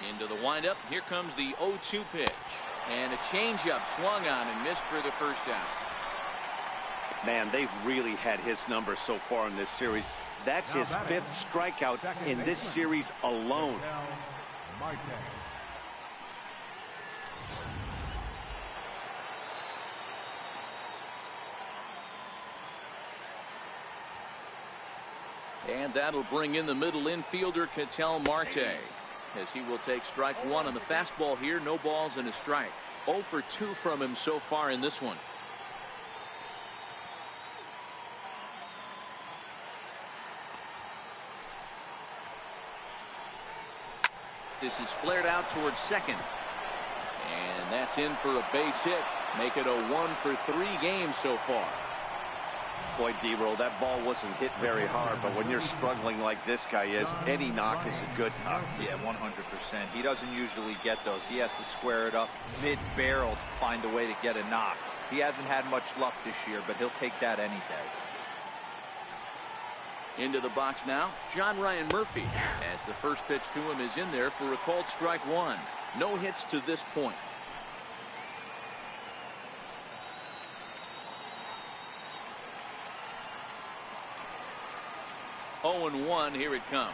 Into the windup. Here comes the 0-2 pitch. And a changeup swung on and missed for the first out. Man, they've really had his number so far in this series. That's his 5th strikeout in this series alone. And that'll bring in the middle infielder Ketel Marte, as he will take strike 1 on the fastball here. No balls and a strike. 0 for 2 from him so far in this one. This is flared out towards second. And that's in for a base hit. Make it a 1 for 3 game so far. Boy, D-Roll, that ball wasn't hit very hard, but when you're struggling like this guy is, any knock is a good knock. Yeah, 100%. He doesn't usually get those. He has to square it up mid-barrel to find a way to get a knock. He hasn't had much luck this year, but he'll take that any day. Into the box now, John Ryan Murphy, as the first pitch to him is in there for a called strike 1. No hits to this point. Oh, 0-1, here it comes.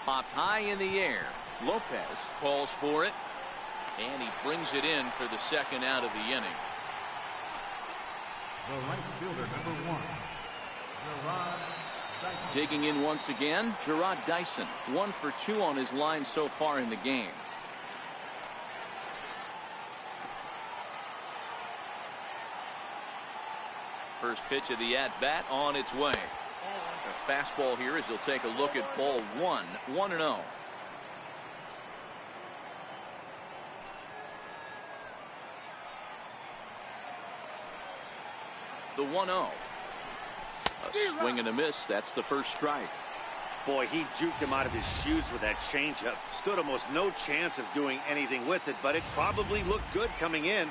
Popped high in the air. Lopez calls for it, and he brings it in for the second out of the inning. The right fielder, number 1, Gerard Dyson. Digging in once again, Gerard Dyson. 1 for 2 on his line so far in the game. First pitch of the at-bat on its way. A fastball here as he'll take a look at ball 1. 1-0. The 1-0. A swing and a miss. That's the first strike. Boy, he juked him out of his shoes with that changeup. Stood almost no chance of doing anything with it, but it probably looked good coming in.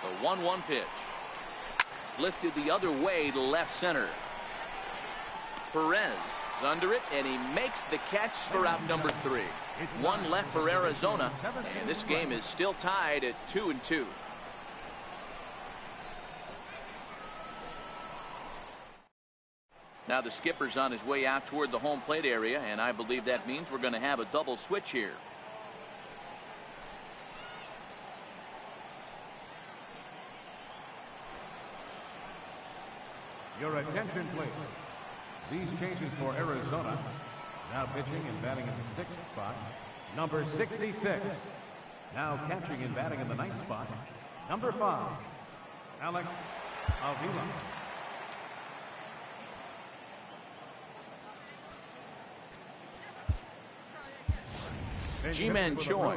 The 1-1 pitch. Lifted the other way to left center. Perez is under it, and he makes the catch for out number 3. 1 left for Arizona, and this game is still tied at 2-2. Now the skipper's on his way out toward the home plate area, and I believe that means we're going to have a double switch here. Your attention, please. These changes for Arizona. Now pitching and batting in the 6th spot, number 66. Now catching and batting in the 9th spot, number 5, Alex Avila. Ji-Man Choi.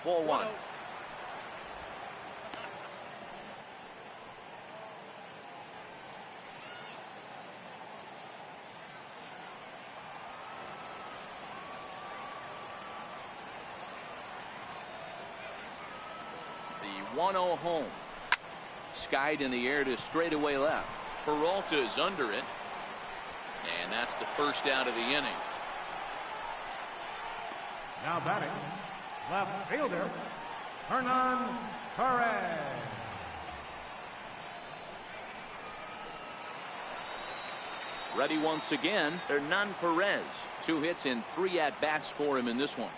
Ball one. The 1-0 home. Skied in the air to straightaway left. Peralta's under it. And that's the first out of the inning. Now batting, left fielder, Hernan Perez. Ready once again, Hernan Perez. 2 hits and 3 at-bats for him in this one.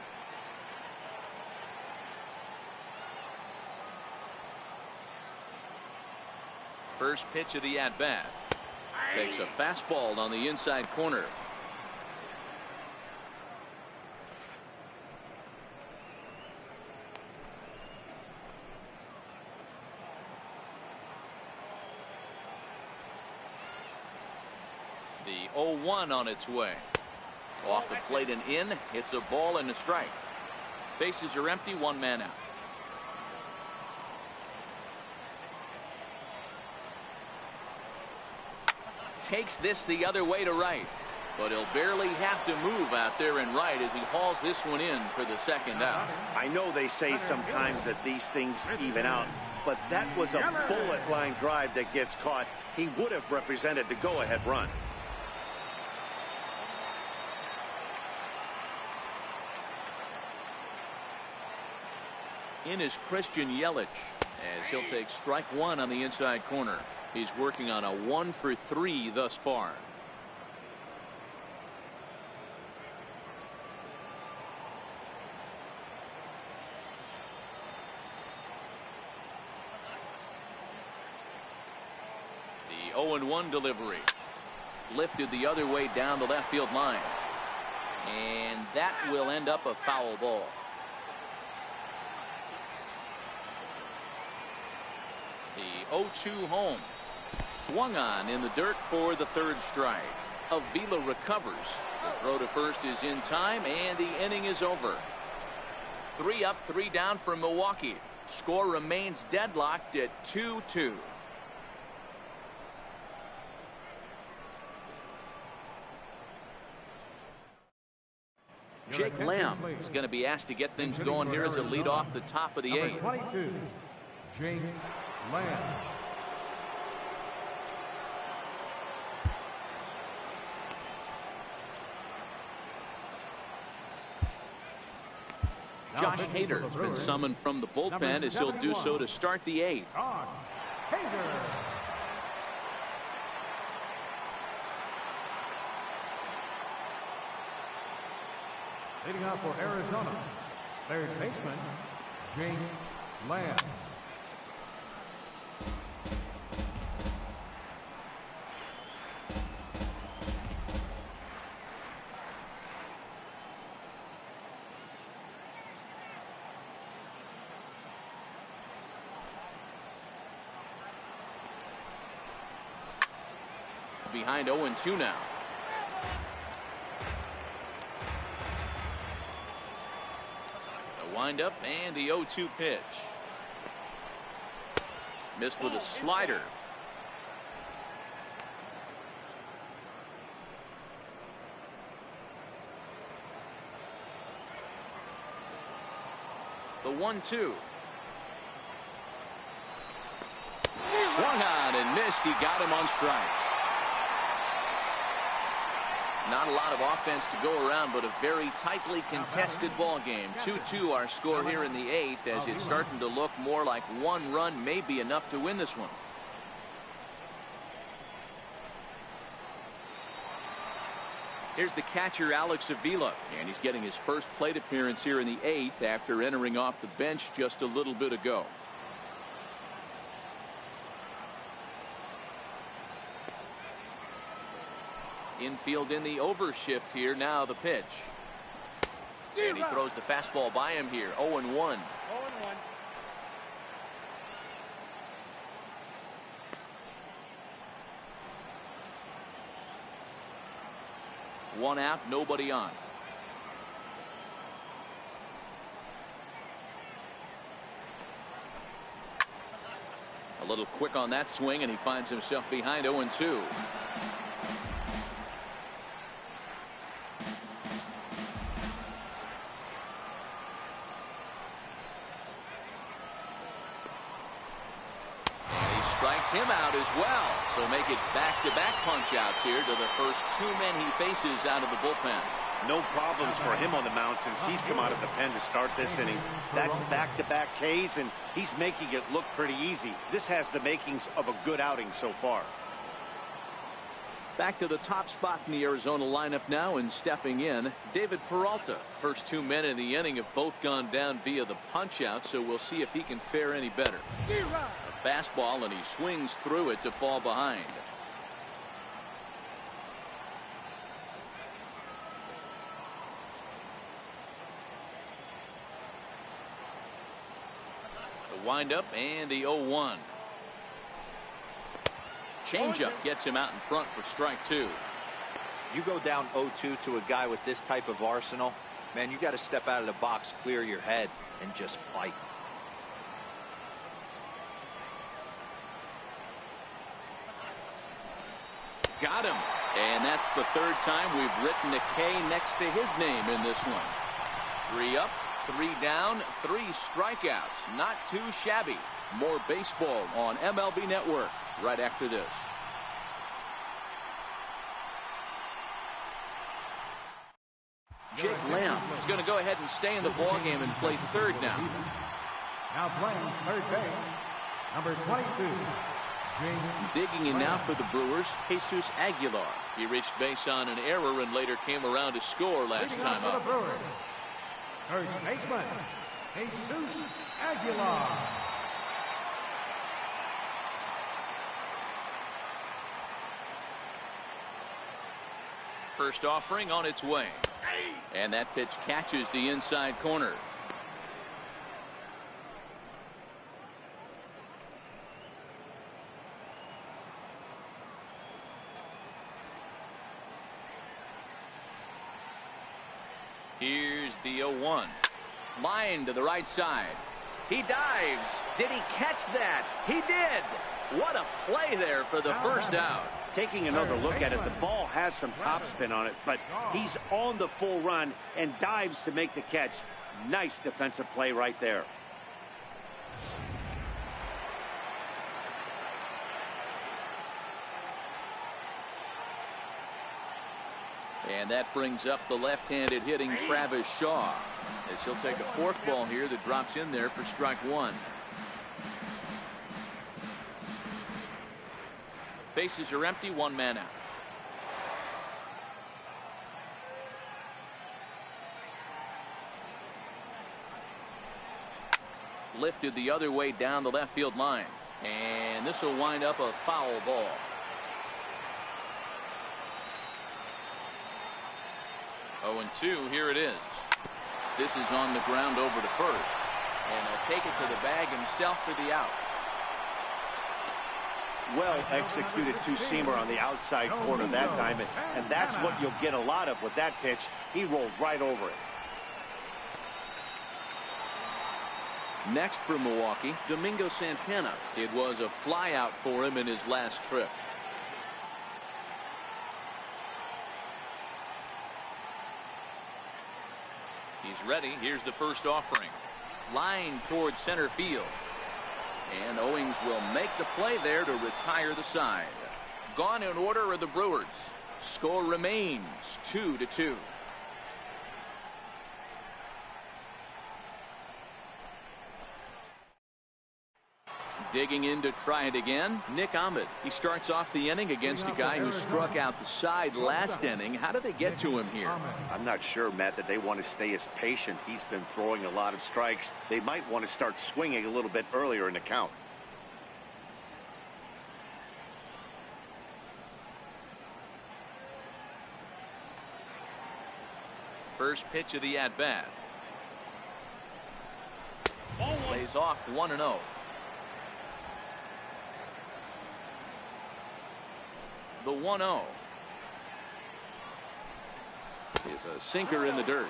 First pitch of the at-bat. Takes a fastball on the inside corner. The 0-1 on its way. Off the plate and in. It's a ball and a strike. Bases are empty. 1 man out. Takes this the other way to right, but he'll barely have to move out there in right as he hauls this one in for the second out. I know they say sometimes that these things even out, but that was a bullet line drive that gets caught. He would have represented the go-ahead run. In is Christian Yelich as he'll take strike 1 on the inside corner. He's working on a 1 for 3 thus far. The 0-1 delivery. Lifted the other way down the left field line. And that will end up a foul ball. The 0-2 home. Swung on in the dirt for the 3rd strike. Avila recovers. The throw to first is in time, and the inning is over. 3 up, 3 down for Milwaukee. Score remains deadlocked at 2-2. Jake Lamb is going to be asked to get things going here as a lead off the top of the 8th. 22, Jake Lamb. Josh Hader has been summoned from the bullpen as he'll do so to start the 8th. Leading off for Arizona, 3rd baseman, Jake Lamb. Behind 0-2 now. The windup and the 0-2 pitch. Missed with a slider. The 1-2. Swung on and missed. He got him on strikes. Not a lot of offense to go around, but a very tightly contested ball game. 2-2 our score here in the 8th, as it's starting to look more like 1 run may be enough to win this one. Here's the catcher, Alex Avila, and he's getting his first plate appearance here in the 8th after entering off the bench just a little bit ago. Infield in the overshift here. Now the pitch. And he throws the fastball by him here. 0-1. 0-1. One out, nobody on. little quick on that swing, and he finds himself behind 0-2. Strikes him out as well. So make it back-to-back punch-outs here to the first two men he faces out of the bullpen. No problems for him on the mound since he's come out of the pen to start this inning. That's back-to-back Ks, and he's making it look pretty easy. This has the makings of a good outing so far. Back to the top spot in the Arizona lineup now, and stepping in, David Peralta. First two men in the inning have both gone down via the punch-out, so we'll see if he can fare any better. A fastball, and he swings through it to fall behind. The windup and the 0-1. Changeup gets him out in front for strike two. You go down 0-2 to a guy with this type of arsenal, man, you got to step out of the box, clear your head, and just fight. Got him. And that's the third time we've written a K next to his name in this one. 3 up, 3 down, 3 strikeouts. Not too shabby. More baseball on MLB Network right after this. Jake Lamb is going to go ahead and stay in the ballgame and play third now. Now playing third base, number 22. Digging in now for the Brewers, Jesus Aguilar. He reached base on an error and later came around to score last time up. First baseman, Jesus Aguilar. First offering on its way. And that pitch catches the inside corner. Here's the 0-1. Line to the right side. He dives. Did he catch that? He did. What a play there for the first out. Taking another look at it, the ball has some topspin on it, but he's on the full run and dives to make the catch. Nice defensive play right there. And that brings up the left-handed hitting Travis Shaw, as he'll take a forkball here that drops in there for strike one. Bases are empty, 1 man out. Lifted the other way down the left field line, and this will wind up a foul ball. Oh, and 2, here it is. This is on the ground over to first, and he'll take it to the bag himself for the out. Well executed two-seamer on the outside corner that time, and that's what you'll get a lot of with that pitch. He rolled right over it. Next for Milwaukee, Domingo Santana. It was a flyout for him in his last trip. He's ready. Here's the first offering. Line towards center field. And Owings will make the play there to retire the side. Gone in order are the Brewers. Score remains 2-2. Digging in to try it again, Nick Ahmed. He starts off the inning against a guy who struck out the side last inning. How did they get to him here? I'm not sure, Matt, that they want to stay as patient. He's been throwing a lot of strikes. They might want to start swinging a little bit earlier in the count. First pitch of the at-bat. Plays off 1-0. The 1-0 is a sinker in the dirt.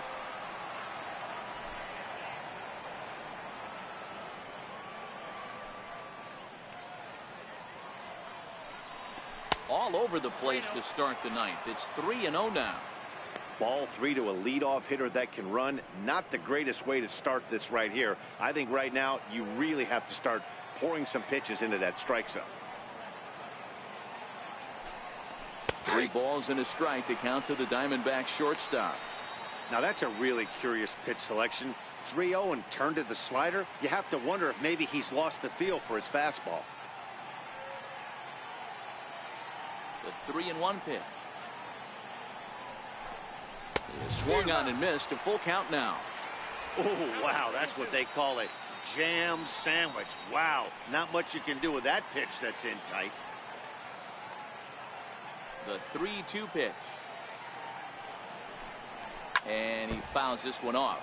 all over the place to start the ninth. It's 3-0 now. Ball 3 to a leadoff hitter that can run. Not the greatest way to start this right here. I think right now you really have to start pouring some pitches into that strike zone. 3 balls and a strike to count to the Diamondbacks shortstop. Now that's a really curious pitch selection. 3-0 and turned to the slider. You have to wonder if maybe he's lost the feel for his fastball. The 3-1 pitch. He swung on and missed. A full count now. Oh, wow, that's what they call a jam sandwich. Wow, not much you can do with that pitch that's in tight. The 3-2 pitch. And he fouls this one off.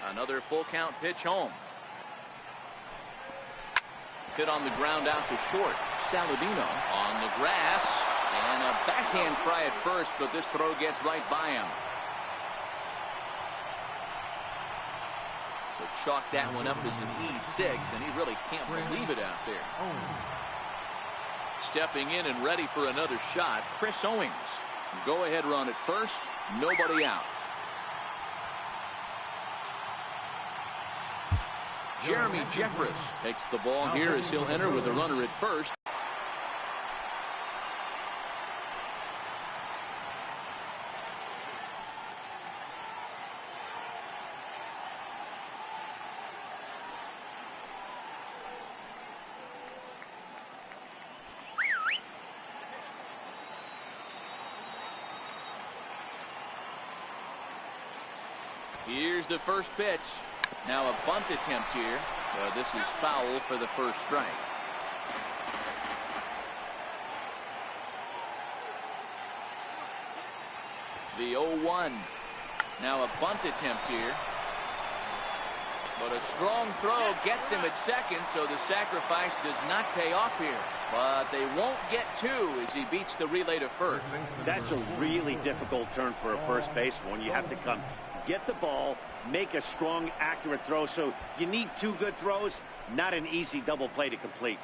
Another full count pitch home. Hit on the ground out to short. Saladino on the grass. And a backhand try at first, but this throw gets right by him. So chalk that one up as an E6, and he really can't believe it out there. Stepping in and ready for another shot, Chris Owings. Go ahead run at first, nobody out. Jeremy Jeffress takes the ball here as he'll enter with a runner at first. Here's the first pitch. Now a bunt attempt here. This is foul for the first strike. The 0-1. Now a bunt attempt here. But a strong throw gets him at second, so the sacrifice does not pay off here. But they won't get 2 as he beats the relay to first. That's a really difficult turn for a first baseman. You have to come get the ball, make a strong, accurate throw. So you need 2 good throws, not an easy double play to complete.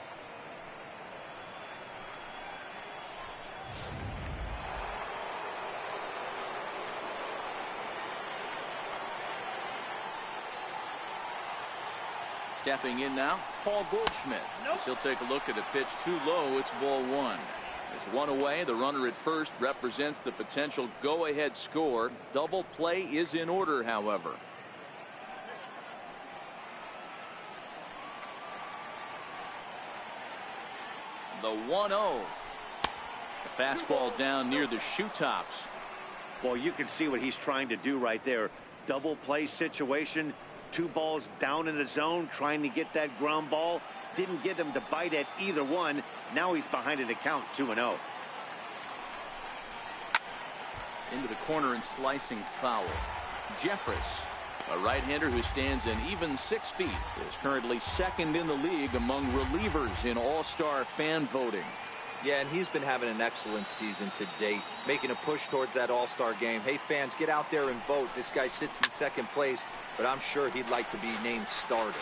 Stepping in now, Paul Goldschmidt. Nope. He'll take a look at a pitch too low. It's ball 1. There's 1 away. The runner at first represents the potential go-ahead score. Double play is in order, however. The 1-0. The fastball down near the shoe tops. Well, you can see what he's trying to do right there. Double play situation. 2 balls down in the zone, trying to get that ground ball. Didn't get him to bite at either one. Now he's behind in the count, 2-0. Into the corner and slicing foul. Jeffress, a right-hander who stands an even 6 feet, is currently second in the league among relievers in all-star fan voting. Yeah, and he's been having an excellent season to date, making a push towards that all-star game. Hey, fans, get out there and vote. This guy sits in second place, but I'm sure he'd like to be named starter.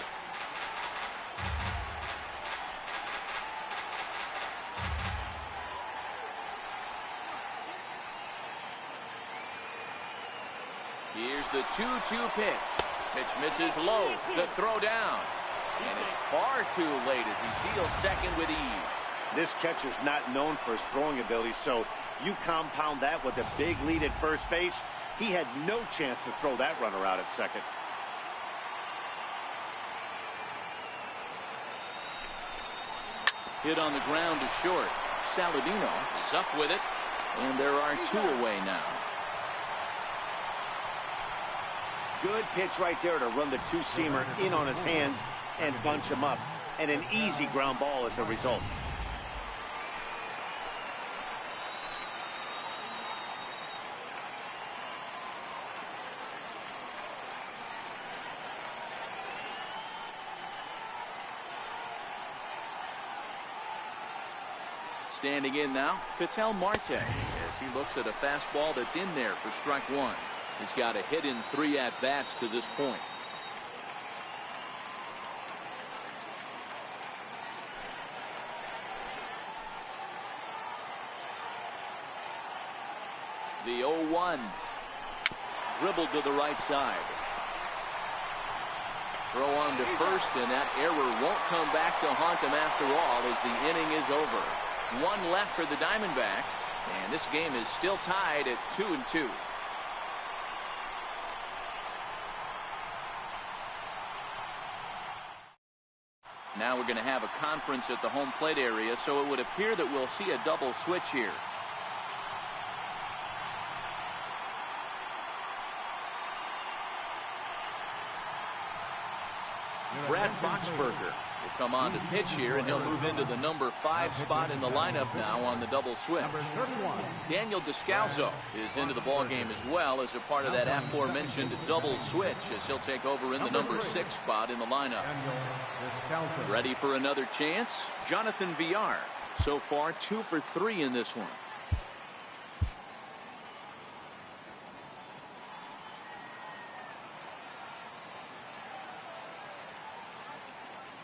Here's the 2-2 pitch. Pitch misses low. The throw down. And it's far too late as he steals second with ease. This catcher's not known for his throwing ability, so you compound that with a big lead at first base. He had no chance to throw that runner out at second. Hit on the ground to short. Saladino is up with it, and there are 2 away now. Good pitch right there to run the 2-seamer in on his hands and bunch him up. And an easy ground ball as a result. Standing in now, Ketel Marte, as he looks at a fastball that's in there for strike 1. He's got a hit in 3 at-bats to this point. The 0-1. Dribbled to the right side. Throw on to first, and that error won't come back to haunt him after all as the inning is over. 1 left for the Diamondbacks, and this game is still tied at 2-2. Now we're going to have a conference at the home plate area, so it would appear that we'll see a double switch here. Brad Boxberger will come on to pitch here, and he'll move into the number 5 spot in the lineup now on the double switch. Daniel Descalso is into the ballgame as well as a part of that aforementioned double switch, as he'll take over in the number 6 spot in the lineup. Ready for another chance? Jonathan Villar. So far 2 for 3 in this one.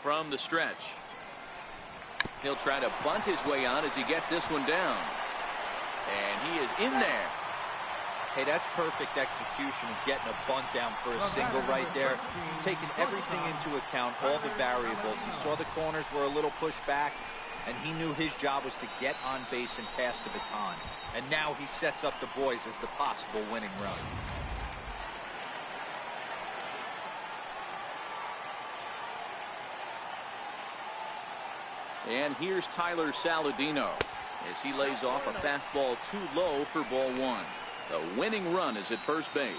From the stretch. He'll try to bunt his way on as he gets this one down. And he is in there. Hey, that's perfect execution of getting a bunt down for a single right there. Taking everything into account, all the variables. He saw the corners were a little pushed back, and he knew his job was to get on base and pass the baton. And now he sets up the boys as the possible winning run. And here's Tyler Saladino as he lays off a fastball too low for ball 1. The winning run is at first base.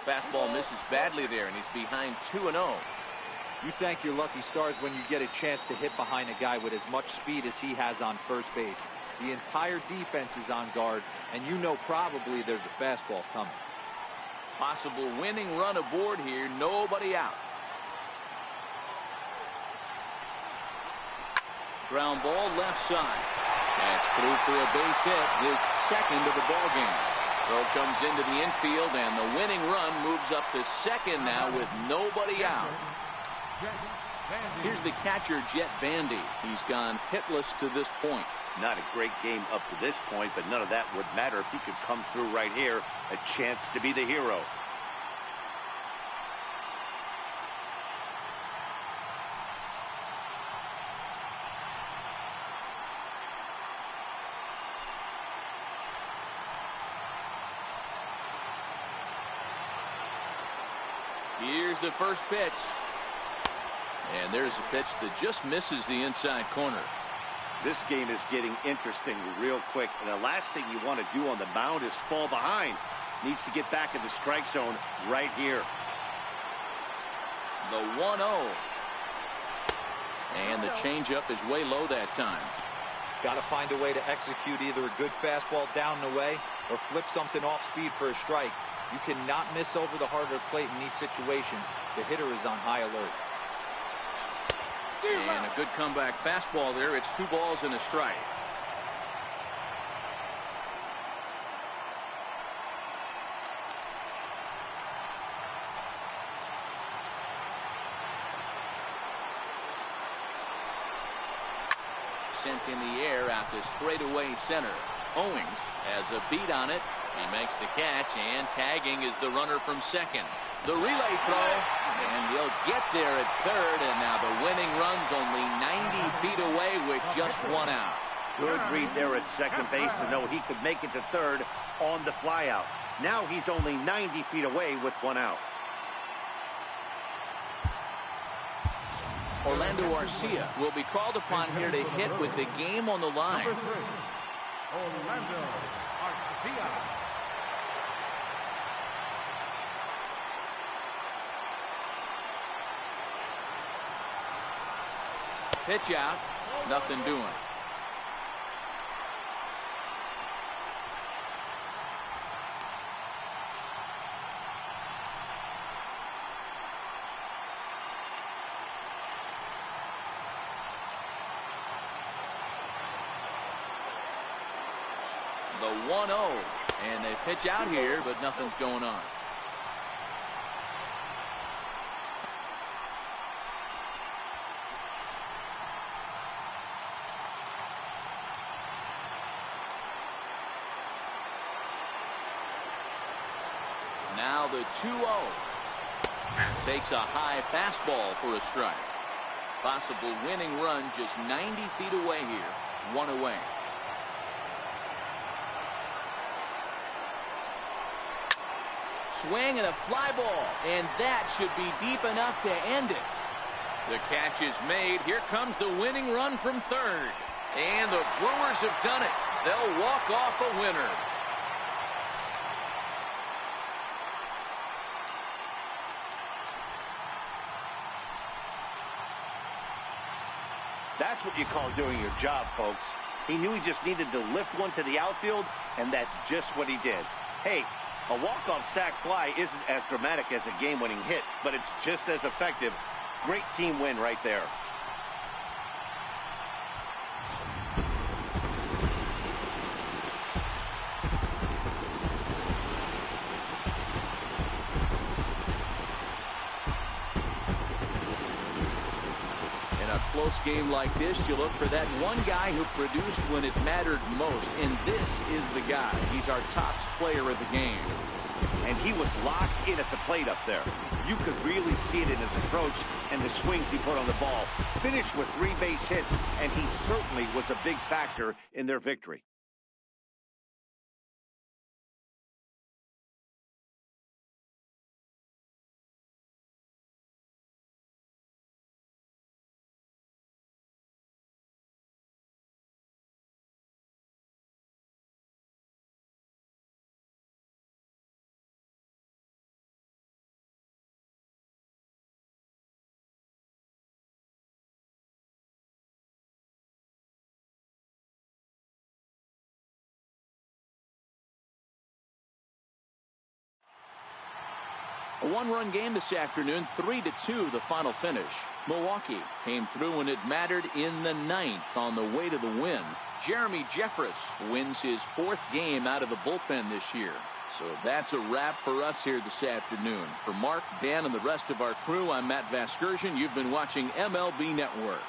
Fastball misses badly there, and he's behind 2-0. You thank your lucky stars when you get a chance to hit behind a guy with as much speed as he has on first base. The entire defense is on guard, and you know probably there's a fastball coming. Possible winning run aboard here. Nobody out. Ground ball left side. That's through for a base hit, his second of the ball game. Throw comes into the infield, and the winning run moves up to second now with nobody out. Here's the catcher, Jet Bandy. He's gone hitless to this point. Not a great game up to this point, but none of that would matter if he could come through right here. A chance to be the hero. Here's the first pitch. And there's a pitch that just misses the inside corner. This game is getting interesting real quick. And the last thing you want to do on the mound is fall behind. Needs to get back in the strike zone right here. The 1-0. And the changeup is way low that time. Got to find a way to execute either a good fastball down the way or flip something off speed for a strike. You cannot miss over the harder plate in these situations. The hitter is on high alert. And a good comeback fastball there. It's 2 balls and a strike. Sent in the air out to straightaway center. Owings has a beat on it. He makes the catch, and tagging is the runner from second. The relay throw, and he'll get there at third, and now the winning run's only 90 feet away with just 1 out. Good read there at second base to know he could make it to third on the flyout. Now he's only 90 feet away with 1 out. Orlando Arcia will be called upon here to hit with the game on the line. Number 3, Orlando Arcia. Pitch out, nothing doing. 1-0. And they pitch out here, but nothing's going on. Now the 2-0. Takes a high fastball for a strike. Possible winning run just 90 feet away here. 1 away. Swing and a fly ball. And that should be deep enough to end it. The catch is made. Here comes the winning run from third. And the Brewers have done it. They'll walk off a winner. That's what you call doing your job, folks. He knew he just needed to lift one to the outfield, and that's just what he did. Hey, a walk-off sac fly isn't as dramatic as a game-winning hit, but it's just as effective. Great team win right there. Close game like this, you look for that one guy who produced when it mattered most, and this is the guy. He's our top player of the game. And he was locked in at the plate up there. You could really see it in his approach and the swings he put on the ball. Finished with 3 base hits, and he certainly was a big factor in their victory. A one-run game this afternoon, 3-2 the final finish. Milwaukee came through when it mattered in the 9th on the way to the win. Jeremy Jeffress wins his 4th game out of the bullpen this year. So that's a wrap for us here this afternoon. For Mark, Dan, and the rest of our crew, I'm Matt Vasgersian. You've been watching MLB Network.